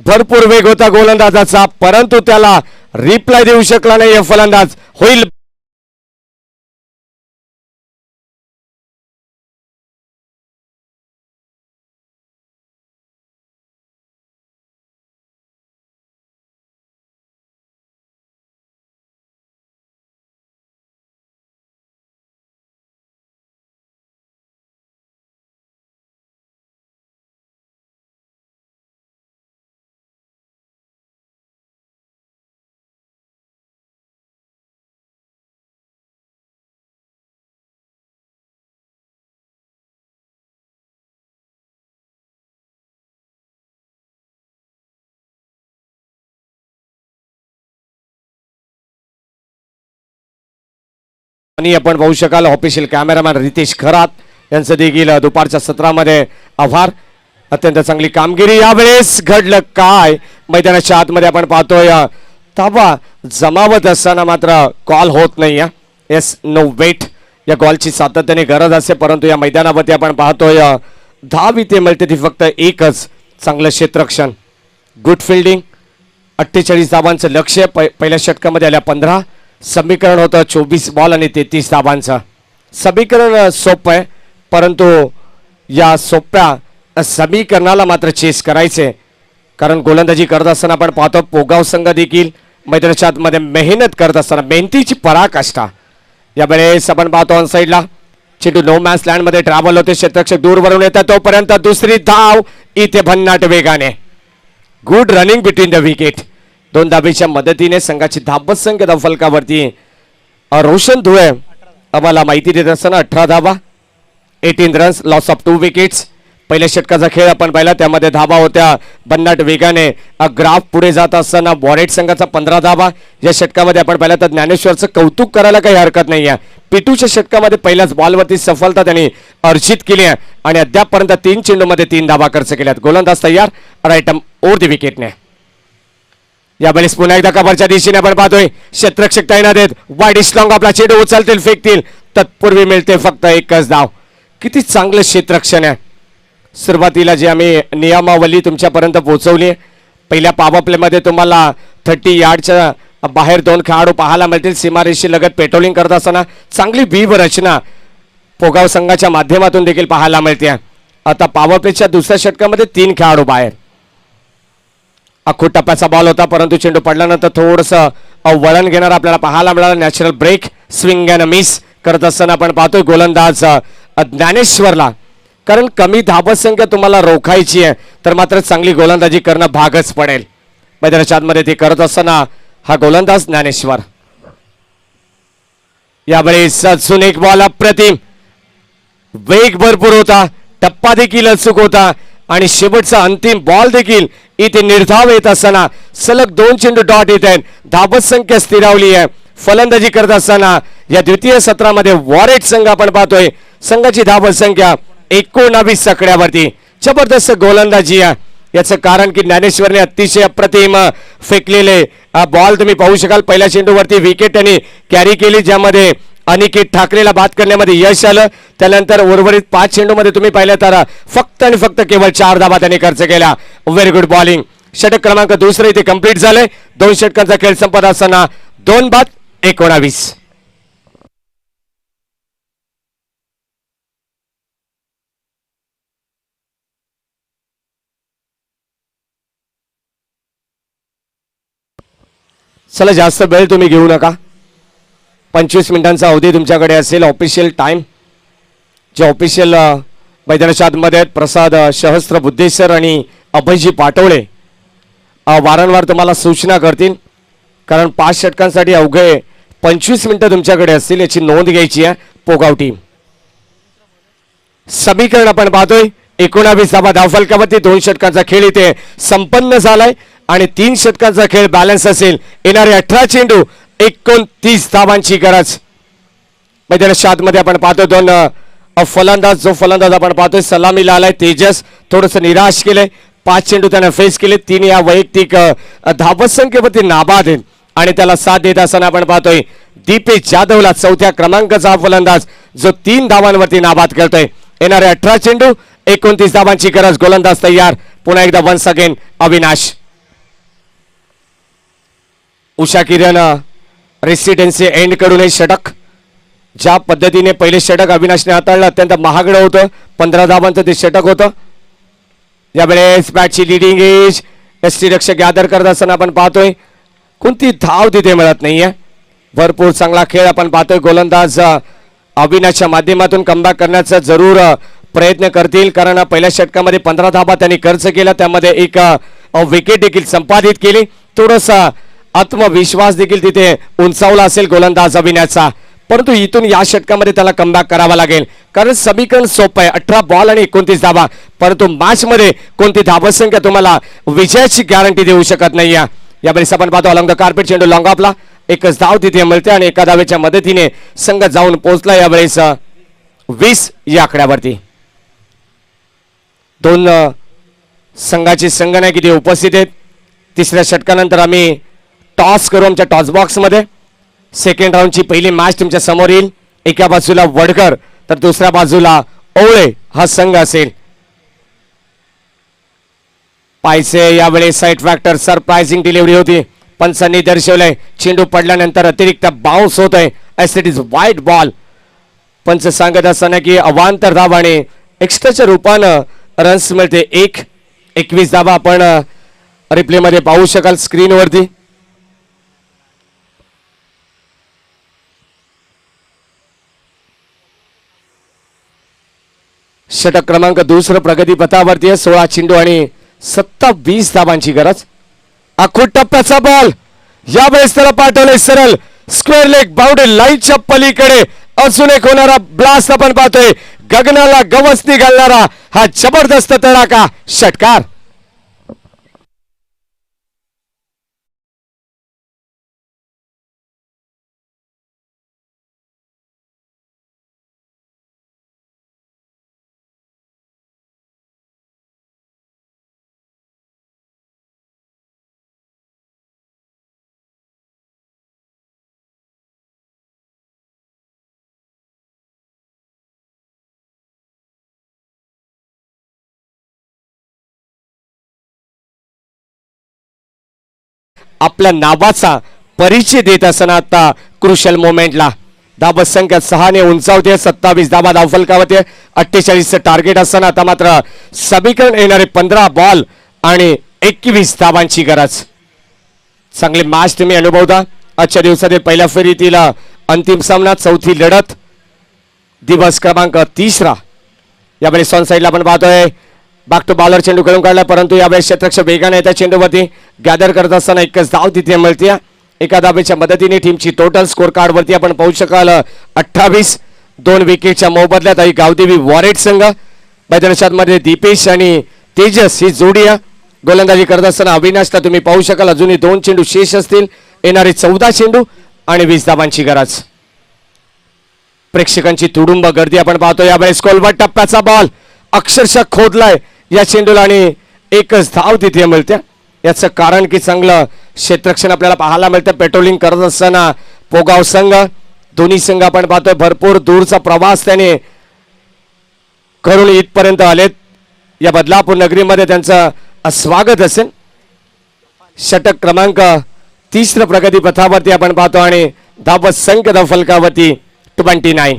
भरपूर वेग होता गोलंदाजाचा, परंतु त्याला रिप्लाय देऊ शकला नाही फलंदाज. होईल आणि आपण पाहू शकाल ऑफिशियल कॅमेरामॅन रितेश खरात यांचं देखील दुपारच्या सत्रामध्ये आभार. अत्यंत चांगली कामगिरी. यावेळेस घडलं काय, मैदानाच्या आतमध्ये आपण पाहतोय धावा जमावत असताना मात्र कॉल होत नाही. येस, नो वेट या कॉलची सातत्याने गरज असते, परंतु या मैदानावरती आपण पाहतोय धाव इथे मिळते ती फक्त एकच. चांगलं क्षेत्ररक्षण, गुड फिल्डिंग. 48 धावांचं लक्ष. पहिल्या षटकामध्ये आल्या 15. समीकरण होतं 24 बॉल आणि 33 धावांचं. समीकरण सोपं आहे, परंतु या सोप्या समीकरणाला मात्र चेस करायचे, कारण गोलंदाजी करत असताना आपण पाहतो पोगाव संघ देखील मैदानाच्या आतमध्ये मेहनत करत असताना मेहनतीची पराकाष्ठा. यावेळेस आपण पाहतो ऑन साईडला चेंडू नो मॅन्स लँड मध्ये ट्रॅव्हल होते. क्षेत्ररक्षक दूर वरून येतात, तोपर्यंत दुसरी धाव इथे भन्नाट वेगाने. Good running between the wicket. 2 धाबेच्या मदतीने संघाची धावसंख्या धावफलकावरती रोशन धुळे आम्हाला माहिती देत असताना 18 धावा, 18 रन्स, लॉस ऑफ 2 विकेट्स. पहिल्या षटकाचा खेळ आपण पाहिला, त्यामध्ये धावा होत्या भन्नाट वेगाने. ग्राफ पुढे जात असताना वॉरेट संघाचा 15 धावा. या षटकामध्ये आपण पाहिलं तर ज्ञानेश्वरचं कौतुक करायला काही हरकत नाही आहे. पिटूच्या षटकामध्ये पहिल्याच बॉलवरती सफलता त्यांनी अर्जित केली आहे आणि अद्यापपर्यंत 3 चेंडूमध्ये 3 धावा खर्च केल्यात. गोलंदाज तयार, राईट ओव्हर द विकेटने. यावेळेस पुन्हा एकदा कव्हरच्या दिशेने आपण पाहतोय क्षेत्ररक्षक तैनात आहेत. वाईड स्लॉंग आपला चेंडू उचलतील, फेकतील, तत्पूर्वी मिळते फक्त एकच धाव. किती चांगलं क्षेत्ररक्षण आहे. सुरुवातीला जी आम्ही नियमावली तुमच्यापर्यंत पोहोचवली, पहिल्या पॉवर प्लेमध्ये तुम्हाला 30 यार्डच्या बाहेर 2 खेळाडू पाहायला मिळतील. सीमारेषी लगत पेट्रोलिंग करत असताना चांगली व्यूह रचना पोगाव संघाच्या माध्यमातून देखील पाहायला मिळते. आता पॉवर प्लेच्या दुसऱ्या षटकामध्ये 3 खेळाडू बाहेर. अख्खू टप्प्याचा बॉल होता, परंतु चेंडू पडल्यानंतर थोडंसं वळण घेणार आपल्याला पाहायला मिळालं. Natural break, swing and miss करत असताना आपण पाहतोय गोलंदाज ज्ञानेश्वरला, कारण कमी धावसंख्या तुम्हाला रोखायची आहे तर मात्र चांगली गोलंदाजी करणं भागच पडेल. मैदानाच्या आतमध्ये ते करत असताना हा गोलंदाज ज्ञानेश्वर. यावेळेस अजून एक बॉल अप्रतिम, वेग भरपूर होता, टप्पा देखील अचूक होता आणि शेवटचा अंतिम बॉल देखील इथे निर्धाव येत असताना सलग 2 चेंडू डॉट येत आहेत. धावसंख्या स्थिरावली आहे. फलंदाजी करत असताना या द्वितीय सत्रामध्ये वॉरेट संघ आपण पाहतोय संघाची धावसंख्या 19 आकड्यावरती. जबरदस्त गोलंदाजी आहे. याचं कारण की ज्ञानेश्वरने अतिशय अप्रतिम फेकलेले बॉल तुम्ही पाहू शकाल. पहिल्या चेंडूवरती विकेट त्यांनी कॅरी केली, ज्यामध्ये अनिकेत ठाकरेला बाद करण्यामध्ये यश आलं. त्यानंतर उर्वरित 5 चेंडूमध्ये तुम्ही पाहिलं तर फक्त आणि फक्त केवळ 4 धावा त्यांनी खर्च केल्या. Very good bowling. षटक क्रमांक 2 इथे कंप्लीट झालंय. 2 षटकांचा खेळ संपत असताना 2 बाद 19. चला, जास्त वेळ तुम्ही घेऊ नका. 25 मिनिटांचा अवधी तुमच्याकडे असेल. ऑफिशियल टाइम जे ऑफिशियल मैदानाच्या आतमध्ये आहेत प्रसाद सहस्त्र बुद्धेश्वर आणि अभयजी पाटोळे वारंवार तुम्हाला सूचना करतील, कारण 5 षटकांसाठी अवघे 25 मिनिटं तुमच्याकडे असतील याची नोंद घ्यायची आहे. पोगाव टीम समीकरण आपण पाहतोय 19 धावा धावफलकावरती 2 षटकांचा खेळ इथे संपन्न झालाय आणि 3 षटकांचा खेळ बॅलन्स असेल. येणारे 18 चेंडू 29 धावांची गरज. मैदानाच्या आतमध्ये आपण पाहतोय 2 फलंदाज, जो फलंदाज आपण पाहतोय सलामीला आलाय तेजस, थोडंसं निराश केलंय. 5 चेंडू त्यानं फेस केले, 3 या वैयक्तिक धावत संख्येवरती नाबाद आहेत आणि त्याला साथ देत असताना आपण पाहतोय दीपेश जाधवला 4थ्या क्रमांकाचा हा फलंदाज जो 3 धावांवरती नाबाद करतोय. येणारे 18 चेंडू 29 धावांची गरज. गोलंदाज तयार. पुन्हा एकदा once again Avinash. Usha Kiran residency end कडून हे षटक, ज्या पद्धतीने पहिले षटक अविनाशने हाताळलं अत्यंत महागडं होतं. 15 धावांचं ते षटक होतं. यावेळेस बॅटची लिडिंग एज एसटी रक्षक गॅदर करत असताना आपण पाहतोय कोणती धाव तिथे मिळत नाहीये. भरपूर चांगला खेळ आपण पाहतोय. गोलंदाज अविनाशच्या माध्यमातून कमबॅक करण्याचा जरूर प्रयत्न करतील, कारण पहिल्या षटकामध्ये 15 धावा त्यांनी खर्च केला, त्यामध्ये एक विकेट देखील संपादित केली. थोडासा आत्मविश्वास देखील तिथे उंचावला असेल गोलंदाज अविनाशचा, परंतु इथून या षटकामध्ये त्याला कमबॅक करावा लागेल, कारण समीकरण सोपं आहे. 18 बॉल आणि 29 धावा, परंतु मॅच मध्ये कोणती धावसंख्या तुम्हाला विजयाची गॅरंटी देऊ शकत नाही. यावेळेस आपण पाहतो अलॉंग द कार्पेट चेंडू लॉंग ऑफला, एकच धाव तिथे मिळते आणि एका धावेच्या मदतीने संघ जाऊन पोहोचला यावेळेस 20 या आकड्यावरती. 2 संघाचे संघनायक इथे उपस्थित आहेत. तिसऱ्या षटकानंतर आम्ही टॉस करू आमच्या टॉस बॉक्स मध्ये. सेकंड राऊंडची पहिली मॅच तुमच्या समोर येईल. एका बाजूला वडकर तर दुसऱ्या बाजूला ओवळे हा संघ असेल. पायसे यावेळेस साईड फॅक्टर सरप्राइझिंग डिलिव्हरी होती. पंचांनी दर्शवलंय चेंडू पडल्यानंतर अतिरिक्त बाउन्स होत आहे. एस इट इज वाईट बॉल. पंच सांगत असताना की अवांतर धाव आणि एक्स्ट्राच्या रूपानं रन्स मिळते. 21 धावा आपण रिप्ले मध्ये पाहू शकाल स्क्रीनवरती. षटक क्रमांक दुसरं प्रगती पथावरती आहे. 16 चेंडू आणि 27 धावांची गरज. आखूड टप्प्याचा बॉल यावेळेस त्याला पाठवले सरळ स्क्वेअर लेग बाउंड्री लाईनच्या पलीकडे. अजून एक होणारा ब्लास्ट आपण पाहतोय. गगनाला गवसणी घालणारा हा जबरदस्त तडाखा षटकार. आपल्या नावाचा परिचय देत असताना आता क्रुशल मोमेंटला धावा संख्या 6 ने उंचावते. 27 धावा धावफलकावरती. 48 टार्गेट असताना आता मात्र समीकरण येणारे 15 बॉल आणि 21 धावांची गरज. चांगली मॅच तुम्ही अनुभवता. आजच्या दिवसातील पहिल्या फेरीतील अंतिम सामना, चौथी लढत, दिवस क्रमांक 3. यावेळेस ऑन साईडला आपण पाहतोय बॅक टू बॉलर चेंडू खेळून काढला, परंतु यावेळेस क्षेत्ररक्षक वेगाने येत्या चेंडूवरती गॅदर करत असताना एकच धाव तिथे मिळते. एका धावेच्या मदतीने टीमची टोटल स्कोर कार्ड वरती आपण पाहू शकाल 28. 2 विकेटच्या मोबदल्यात आई गावदेवी वॉरेट संघ. मैदानाच्या मध्ये दीपेश आणि तेजस ही जोडी आहे. गोलंदाजी करत असताना अविनाशला तुम्ही पाहू शकाल अजूनही 2 चेंडू शेष असतील. येणारे 14 चेंडू आणि 20 धावांची गरज. प्रेक्षकांची तुडुंब गर्दी आपण पाहतो. यावेळेस कोलवट टप्प्याचा बॉल अक्षरशः खोदलाय या चेंडूला आणि एकच धाव तिथे मिळते. याचं कारण की चांगलं क्षेत्ररक्षण आपल्याला पाहायला मिळतं. पेट्रोलिंग करत असताना पोगाव संघ, दोन्ही संघ आपण पाहतोय भरपूर दूरचा प्रवास त्याने करून इथपर्यंत आलेत. या बदलापूर नगरीमध्ये त्यांचं स्वागत असेल. षटक क्रमांक 3 प्रगती पथावरती आपण पाहतो आणि धाव संख्या धावफलकावरती 29.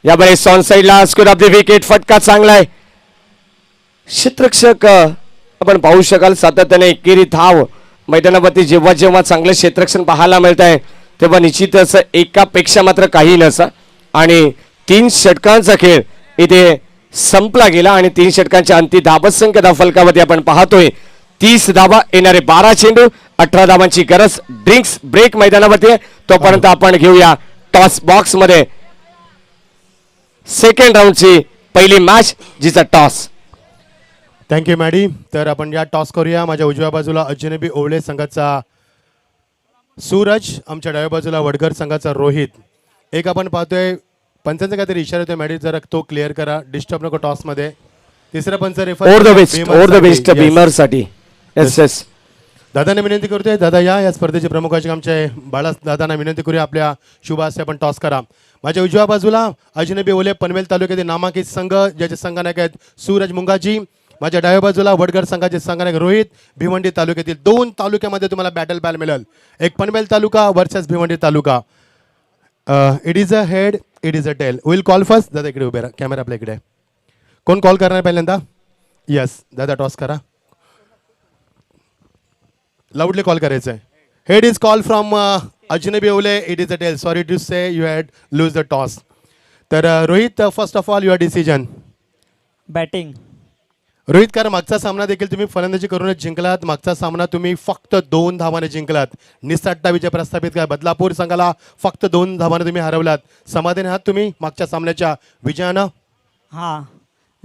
यावेळेस ऑन साईडला स्क्वेअर ऑफ द विकेट फटका चांगला आहे. क्षेत्ररक्षक आपण पाहू शकाल सातत्याने एकेरी धाव मैदानावरती जेव्हा जेव्हा चांगले क्षेत्ररक्षण पाहायला मिळत आहे तेव्हा निश्चितच एकापेक्षा मात्र काही नसा आणि 3 षटकांचा खेळ इथे संपला गेला आणि 3 षटकांच्या अंती धाबसंख्या फलकावरती आपण पाहतोय 30 धाबा, येणारे 12 चेंडू, 18 धाबांची गरज. ड्रिंक्स ब्रेक मैदानावरती आहे. तोपर्यंत आपण घेऊया टॉस बॉक्स मध्ये सेकंड राऊंडची पहिली मॅच, जिचा टॉस. Thank you Maddy. तर आपण या टॉस करूया. माझ्या उजव्या बाजूला अजनबी ओवळे संघाचा सूरज, आमच्या डाव्या बाजूला वडगर संघाचा रोहित. एक आपण पाहतोय पंचांचा काहीतरी इशारा होतोय मॅडी, जरा तो क्लिअर करा, डिस्टर्ब नको टॉस मध्ये. तिसरा पंच ओव्हर द बेस्ट भीमर साठी. Yes yes. दादांना विनंती करतोय, दादा या स्पर्धेचे प्रमुख आमचे बाळा दादांना विनंती करूया, आपल्या शुभ हस्ते आपण टॉस करा. माझ्या उजव्या बाजूला अजनबी ओले पनवेल तालुक्यातील नामांकित संघ, ज्याचे संघनायक आहेत सूरज मुंगाजी. माझ्या डाव्या बाजूला वडगर संघाचे संघनायक रोहित. भिवंडी तालुक्यातील 2 तालुक्यामध्ये तुम्हाला बॅटल बॅल मिळेल. एक Panvel taluka versus Bhiwandi taluka. It is a head, it is a tail. Will call first. दादा इकडे उभे राहा, कॅमेरा आपल्या इकडे. कोण कॉल करणार पहिल्यांदा? यस दादा, टॉस करा. लाऊडली कॉल करायचं आहे. हेड इज कॉल फ्रॉम अजनबी ओले, it is a tail. Sorry to say you had lose the toss. तर Rohit, first of all your decision. Batting. Rohit, कारण मागचा सामना देखील तुम्ही फलंदाजी करूनच जिंकलात. मागचा सामना तुम्ही फक्त 2 धावाने जिंकलात. निसटता विजय प्रस्थापित करा. बदलापूर संघाला फक्त 2 धावाने तुम्ही हरवलात. समाधानी आहात तुम्ही मागच्या सामन्याच्या विजयानं? हां,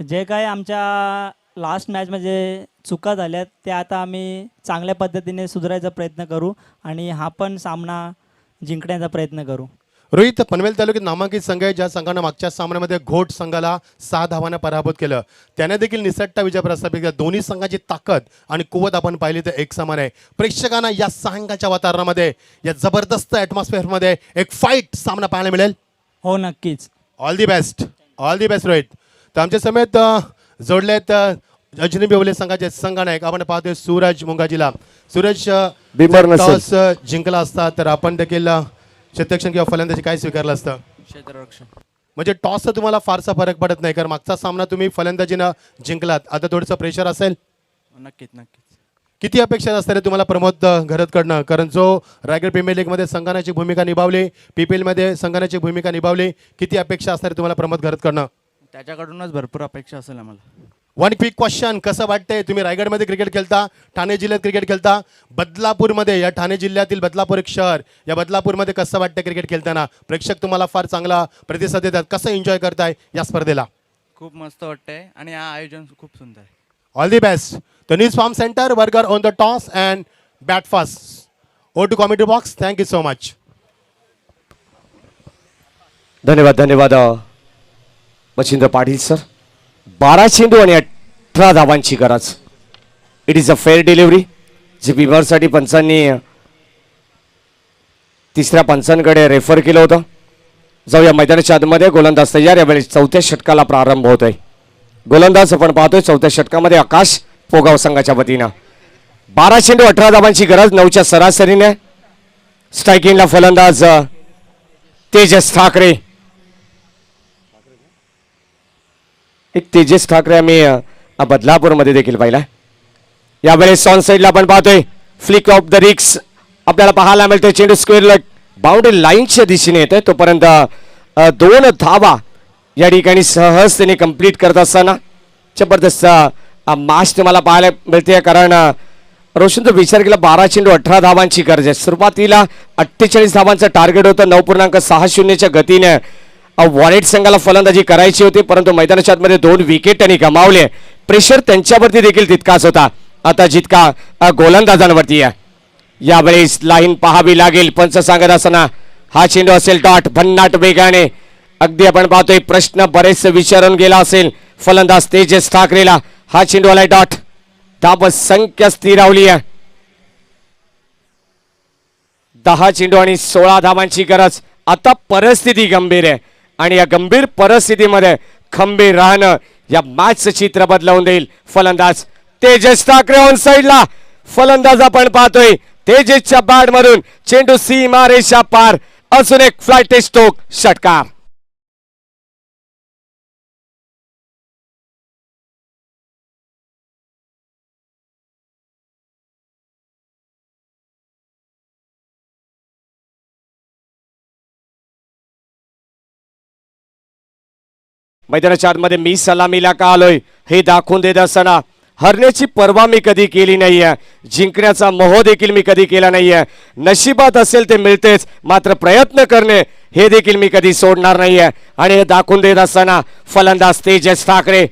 जे काय आमच्या लास्ट मॅचमध्ये चुका झाल्यात ते आता आम्ही चांगल्या पद्धतीने सुधारायचा प्रयत्न करू आणि हा पण सामना जिंकण्याचा प्रयत्न करू. रोहित, पनवेल तालुक्यात नामांकित संघ आहे, ज्या संघानं मागच्या सामन्यामध्ये घोट संघाला 6 धावांना पराभूत केलं. त्याने देखील निसटता विजय प्रस्थापित केला. दोन्ही संघाची ताकद आणि कुवत आपण पाहिली तर एक समान आहे. प्रेक्षकांना या संघाच्या वातावरणामध्ये, या जबरदस्त ॲटमॉस्फिअरमध्ये एक फाईट सामना पाहायला मिळेल. हो, नक्कीच. All the best, all the best Rohit. तर आमच्या समेत जोडलेत अजनबी ओले संघाचे संघनायक. आपण पाहतोय सूरज मुंगाजीला. सूरज, टॉस जिंकला असता तर आपण देखील क्षेत्ररक्षण किंवा फलंदाजी काय स्वीकारलं असतं? क्षेत्ररक्षण. म्हणजे टॉसचा तुम्हाला फारसा फरक पडत नाही, कारण मागचा सामना तुम्ही फलंदाजीनं जिंकलात. आता थोडंसं प्रेशर असेल. नक्कीच नक्कीच. किती अपेक्षा असतात रे तुम्हाला प्रमोद घरतकडनं? कारण जो रायगड प्रीमियर लीगमध्ये संघाची भूमिका निभावली, PPL मध्ये संघाची भूमिका निभावली, किती अपेक्षा असतात तुम्हाला प्रमोद घरतकडनं? त्याच्याकडूनच भरपूर अपेक्षा असेल आम्हाला. वन क्विक क्वेश्चन, कसं वाटतंय? तुम्ही रायगडमध्ये क्रिकेट खेळता, ठाणे जिल्ह्यात क्रिकेट खेळता, बदलापूरमध्ये, या ठाणे जिल्ह्यातील बदलापूर एक शहर, या बदलापूरमध्ये कसं वाटतं क्रिकेट खेळताना? प्रेक्षक तुम्हाला फार चांगला प्रतिसाद देतात. कसं एन्जॉय करताय या स्पर्धेला? खूप मस्त वाटतंय आणि हा आयोजन खूप सुंदर आहे. All the best. The news farm centre worker on the toss and bat fast. O two comedy box. Thank you so much. धन्यवाद धन्यवाद मच्छिंद्र पाटील सर. 12 चेंडू आणि 18 धावांची गरज. It is a fair delivery, जी बिमरसाठी पंचांनी तिसऱ्या पंचांकडे रेफर केलं होतं. जाऊया मैदानाच्या आतमध्ये. गोलंदाज तयार. यावेळी 4थ्या षटकाला प्रारंभ होतोय. गोलंदाज आपण पाहतोय 4थ्या षटकामध्ये आकाश पोगाव संघाच्या वतीनं. 12 चेंडू 18 धावांची गरज. 9च्या सरासरीने. स्ट्रायकिंगला फलंदाज तेजस ठाकरे. एक तेजस ठाकरे आम्ही बदलापूरमध्ये देखील पाहिला. यावेळेस ऑन साईडला आपण पाहतोय फ्लिक ऑफ द रिक्स आपल्याला पाहायला मिळतोय. चेंडू स्क्वेअर बाउंड्री लाईनच्या दिशेने येतोय. तोपर्यंत 2 धावा या ठिकाणी सहजतेने कंप्लीट करत असताना जबरदस्त मॅच तुम्हाला पाहायला मिळते. कारण रोशनचा विचार केला 12 चेंडू 18 धावांची गरज आहे. सुरुवातीला 48 धावांचं टार्गेट होतं. 9.60च्या गतीने वॉलेट संघाला फलंदाजी करायची होती, परंतु मैदानाच्या आतमध्ये 2 विकेट त्यांनी गमावले. प्रेशर त्यांच्यावरती देखील तितकाच होता आता जितका गोलंदाजांवरती आहे. यावेळेस लाईन पाहावी लागेल. पंच सांगत असताना हा चेंडू असेल डॉट. भन्नाट वेगाने अगदी आपण पाहतोय प्रश्न बरेच विचारून गेला असेल फलंदाज तेजस ठाकरेला. हा चेंडू आलाय डॉट. धाब संख्या स्थिरावली आहे. 10 चेंडू आणि 16 धावांची गरज. आता परिस्थिती गंभीर आहे आणि या गंभीर परिस्थितीमध्ये खंबीर राहणं या मॅचचं चित्र बदलवून देईल. फलंदाज तेजस ठाकरे ऑन साईडला. फलंदाज आपण पाहतोय तेजसच्या बॅट मधून चेंडू सीमा रेषा पार. अजून एक फ्लाइट स्ट्रोक षटकार. मैदानाच्या आतमध्ये मी सलामीला का आलोय हे दाखवून देत असताना हरण्याची पर्वा मी कधी केली नाहीये, जिंकण्याचा मोह देखील मी कधी केला नाहीये. नशिबात असेल ते मिळतेच, मात्र प्रयत्न करणे हे देखील मी कधी सोडणार नाहीये. आणि हे दाखवून देत असताना फलंदाज तेजस ठाकरे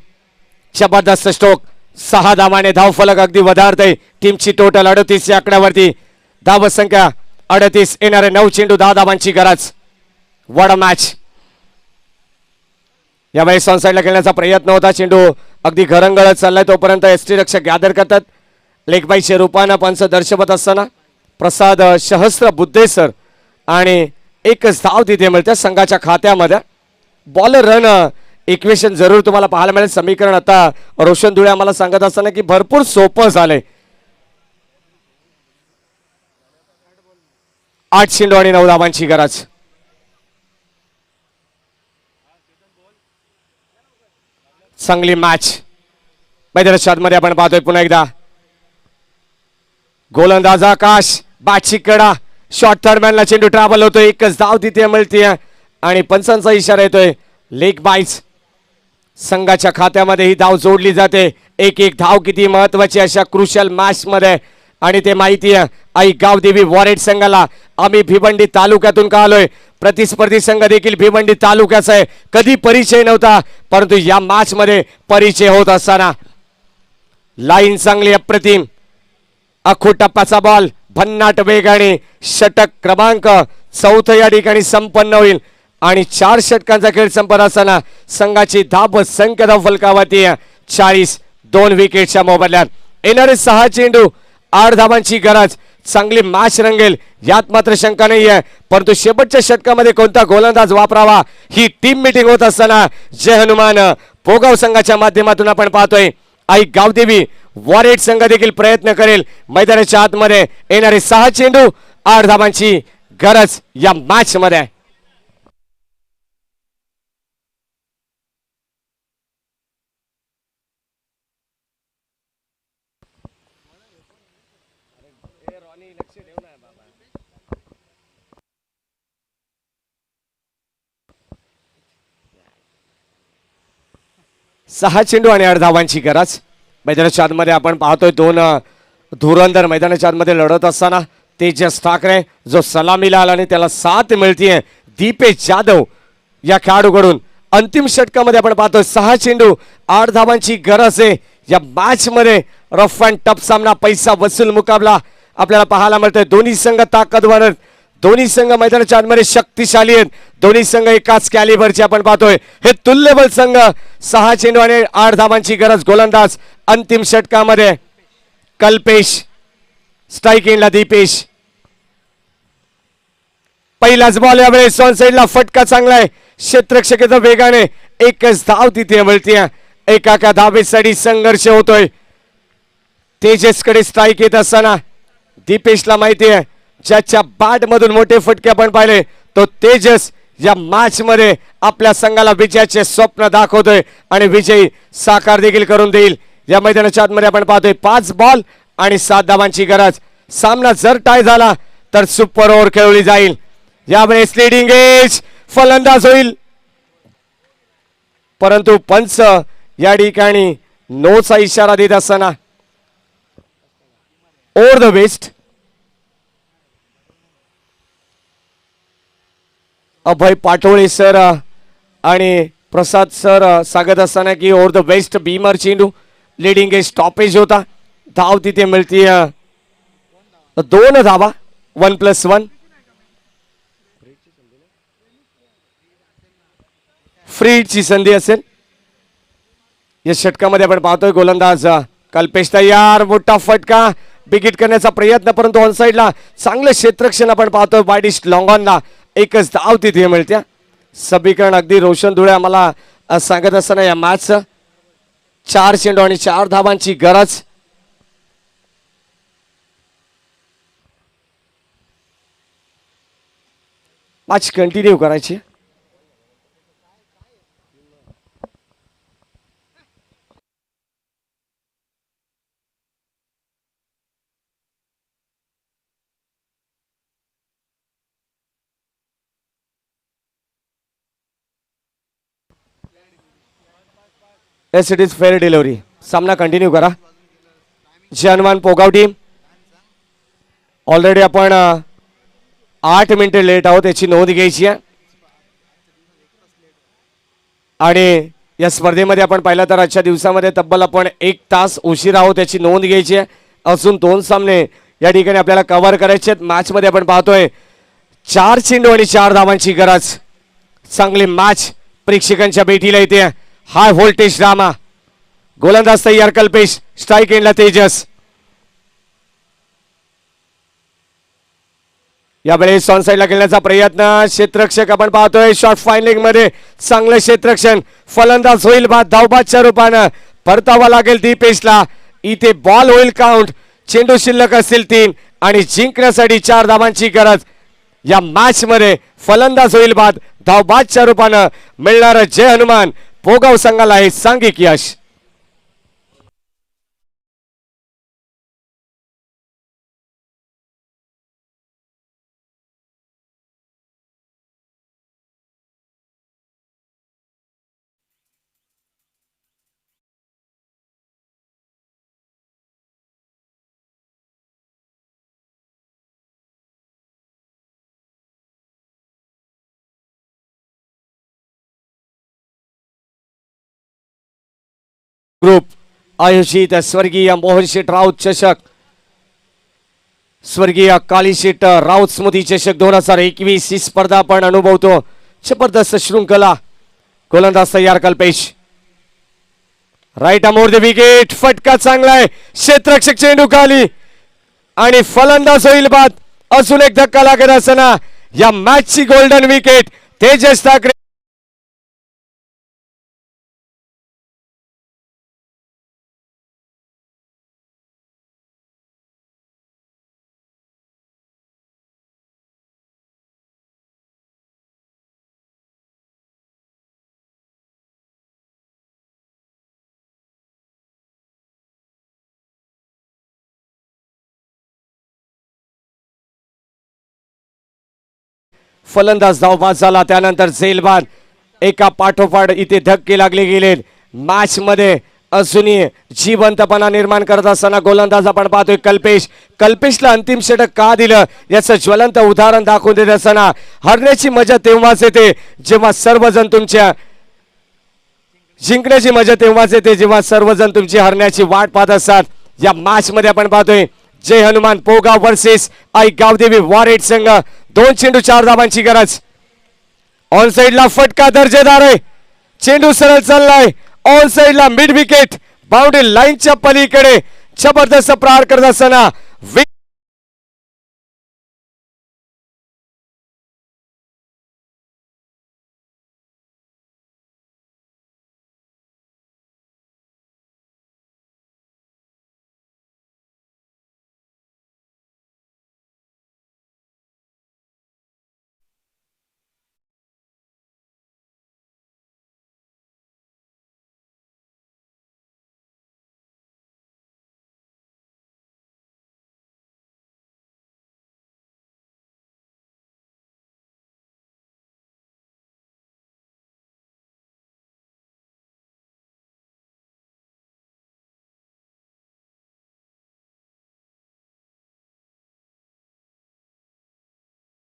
जबरदस्त स्ट्रोक, 6 धावाने धावफलक अगदी वधारते. टीमची टोटल 38 या आकड्यावरती, धावसंख्या 38, येणारे 9 चेंडू 10 धावांची गरज. What a match. यावेळेस ऑन साईडला खेळण्याचा प्रयत्न होता, चेंडू अगदी घरंगळत चाललाय तोपर्यंत एसटी रक्षक गॅदर करतात. लेगबाईच्या रूपानं पंच दर्शवत असताना प्रसाद सहस्त्र बुद्धेसर आणि एकच धाव तिथे मिळते संघाच्या खात्यामध्ये. बॉलर रन इक्वेशन जरूर तुम्हाला पाहायला मिळेल. समीकरण आता रोशन धुळे आम्हाला सांगत असताना की भरपूर सोपं झालंय. 8 चेंडू आणि 9 धावांची गरज. चांगली मॅच मैदानाच्या आतमध्ये आपण पाहतोय पुन्हा एकदा. गोलंदाज आकाश, बाची कडा, शॉर्ट थर्डमॅनला चेंडू ट्रॅव्हल होतोय, एकच धाव तिथे मिळते आणि पंचांचा इशारा येतोय लेग बाईज. संघाच्या खात्यामध्ये ही धाव जोडली जाते. एक एक धाव किती महत्वाची अशा क्रुशल मॅच मध्ये, आणि ते माहिती आहे आई गावदेवी वॉरेट संघाला. आम्ही भिवंडी तालुक्यातून का आलोय, प्रतिस्पर्धी संघ देखील भिवंडी तालुक्याचा आहे. कधी परिचय नव्हता, परंतु या मॅच मध्ये परिचय होत असताना लाईन चांगली अप्रतिम. अखो टप्प्याचा बॉल भन्नाट वेगाने षटक क्रमांक 4 या ठिकाणी संपन्न होईल आणि 4 षटकांचा खेळ संपन्न असताना संघाची धाव संख्या धाव फलकावरती 40, 2 विकेटच्या मोबदल्यात. येणारे 6 चेंडू 8 धावांची गरज. चांगली मॅच रंगेल यात मात्र शंका नाहीये, परंतु शेवटच्या षटकामध्ये कोणता गोलंदाज वापरावा ही टीम मीटिंग होत असताना जय हनुमान पोगाव संघाच्या माध्यमातून आपण पाहतोय आई गावदेवी वॉरेट संघ देखील प्रयत्न करेल. मैदानाच्या आतमध्ये येणारे 6 चेंडू 8 धावांची गरज या मॅच मध्ये. सहा चेंडू आणि 8 धावांची गरज. मैदानाच्या आतमध्ये आपण पाहतोय 2 धुरंधर मैदानाच्या आतमध्ये लढत असताना तेजस ठाकरे जो सलामीला आला आणि त्याला साथ मिळतीये दीपेश जाधव या खेळाडूकडून. अंतिम षटकामध्ये आपण पाहतोय 6 चेंडू 8 धावांची गरज आहे. या मॅच मध्ये रफ अँड टफ सामना, पैसा वसूल मुकाबला आपल्याला पाहायला मिळतोय. दोन्ही संघ ताकदवार आहेत, दोन्ही संघ मैदानाच्या आतमध्ये शक्तिशाली आहेत, दोन्ही संघ एकाच कॅलिबरचे आपण पाहतोय. हे तुल्यबल संघ. 6 चेंडू आणि 8 धावांची गरज. गोलंदाज अंतिम षटकामध्ये कल्पेश, स्ट्राईक एंडला दीपेश. पहिलाच बॉल यावेळेस ऑन साईडला फटका चांगला आहे, क्षेत्ररक्षकाच्या वेगाने एकच धाव तिथे मिळते. एका धावेसाठी संघर्ष होतोय. तेजसकडे स्ट्राईक येत असताना दीपेशला माहिती आहे ज्याच्या बॅट मधून मोठे फटके आपण पाहिले तो तेजस या मॅच मध्ये आपल्या संघाला विजयाचे स्वप्न दाखवतोय आणि विजयी साकार देखील करून देईल. या मैदानाच्या आतमध्ये आपण पाहतोय 5 बॉल आणि 7 धावांची गरज. सामना जर टाय झाला तर सुपर ओव्हर खेळवली जाईल. यावेळेस लीडिंग एज फलंदाज होईल, परंतु पंच या ठिकाणी नोचा इशारा देत असताना over the waist Abhay Patole sir आणि प्रसाद सर सांगत असताना की ओव्हर द वेस्ट बीमर चेंडू. लीडिंग एज स्टॉपेज होता, धाव तिथे मिळती 2 धावा. 1+1 फ्रीडची संधी असेल. या षटकामध्ये आपण पाहतोय गोलंदाज कल्पेश तयार. मोठा फटका बिगिट करण्याचा प्रयत्न, परंतु ऑन साईडला चांगलं क्षेत्ररक्षण आपण पाहतोय बायडिश लॉंगॉनला. एकच धाव तिथे मिळत्या. समीकरण अगदी रोशन धुळे आम्हाला सांगत असताना या मॅच 4 चेंडू आणि 4 धावांची गरज. मॅच कंटिन्यू करायची. Yes it is fair delivery. सामना कंटिन्यू करा. जय हनुमान पोगाव टीम. ऑलरेडी आपण 8 मिनिटे लेट आहोत याची नोंद घ्यायची आहे. आणि या स्पर्धेमध्ये आपण पाहिलं तर आजच्या दिवसामध्ये तब्बल आपण 1 तास उशीर आहोत याची नोंद घ्यायची आहे. अजून 2 सामने या ठिकाणी आपल्याला कव्हर करायचे आहेत. मॅचमध्ये आपण पाहतोय 4 चेंडू आणि 4 धावांची गरज. चांगली मॅच प्रेक्षकांच्या भेटीला येते. High voltage drama. गोलंदाज तयार कल्पेश. स्ट्राईक एंडला तेजस. यावेळेस ऑन साईडला खेळण्याचा प्रयत्न. क्षेत्ररक्षक आपण पाहतोय शॉर्ट फायनलिंग मध्ये चांगलं क्षेत्ररक्षण. फलंदाज होईल बाद. धावबादच्या रूपानं परतावा लागेल दीपेशला. इथे बॉल होईल काउंट. चेंडू शिल्लक असतील 3 आणि जिंकण्यासाठी 4 धावांची गरज. या मॅच मध्ये फलंदाज होईल बाद. धावबादच्या रूपानं मिळणार जय हनुमान पोगाव संघाला आहे सांघिक यश. ग्रुप आयोजित स्वर्गीय मोहनशेठ राऊत चषक. स्वर्गीय कालीशेठ राऊत स्मृती चषक 2021 ही स्पर्धा आपण अनुभवतो. जबरदस्त शृंखला. गोलंदाज तयार Kalpesh. Right arm over the wicket. फटका चांगला आहे. क्षेत्ररक्षक चेंडू खाली आणि फलंदाज होईल बाद. अजून एक धक्का लागत असताना या मॅचची गोल्डन विकेट तेजस ठाकरे. फलंदाज धावबाद झाला. त्यानंतर झेलबाद. एका पाठोपाठ इथे धक्के लागले गेले. मॅच मध्ये अजूनही जिवंतपणा निर्माण करत असताना गोलंदाज आपण पाहतोय कल्पेश. कल्पेशला अंतिम षटक का दिलं याचं ज्वलंत उदाहरण दाखवून देत असताना हरण्याची मजा तेव्हाच येते जेव्हा सर्वजण तुमच्या जिंकण्याची मजा तेव्हाच येते जेव्हा सर्वजण तुमची हरण्याची वाट पाहत असतात. या मॅच मध्ये आपण पाहतोय जय हनुमान पोगाव वर्सेस आई गावदेवी वॉरेट संघ. 2 चेंडू 4 धावांची गरज. ऑन साइडला फटका दर्जेदार आहे. चेंडू सरळ चाललाय. ऑन साइडला मिड विकेट बाउंड्री लाईनच्या पलीकडे जबरदस्त प्रहार करत असताना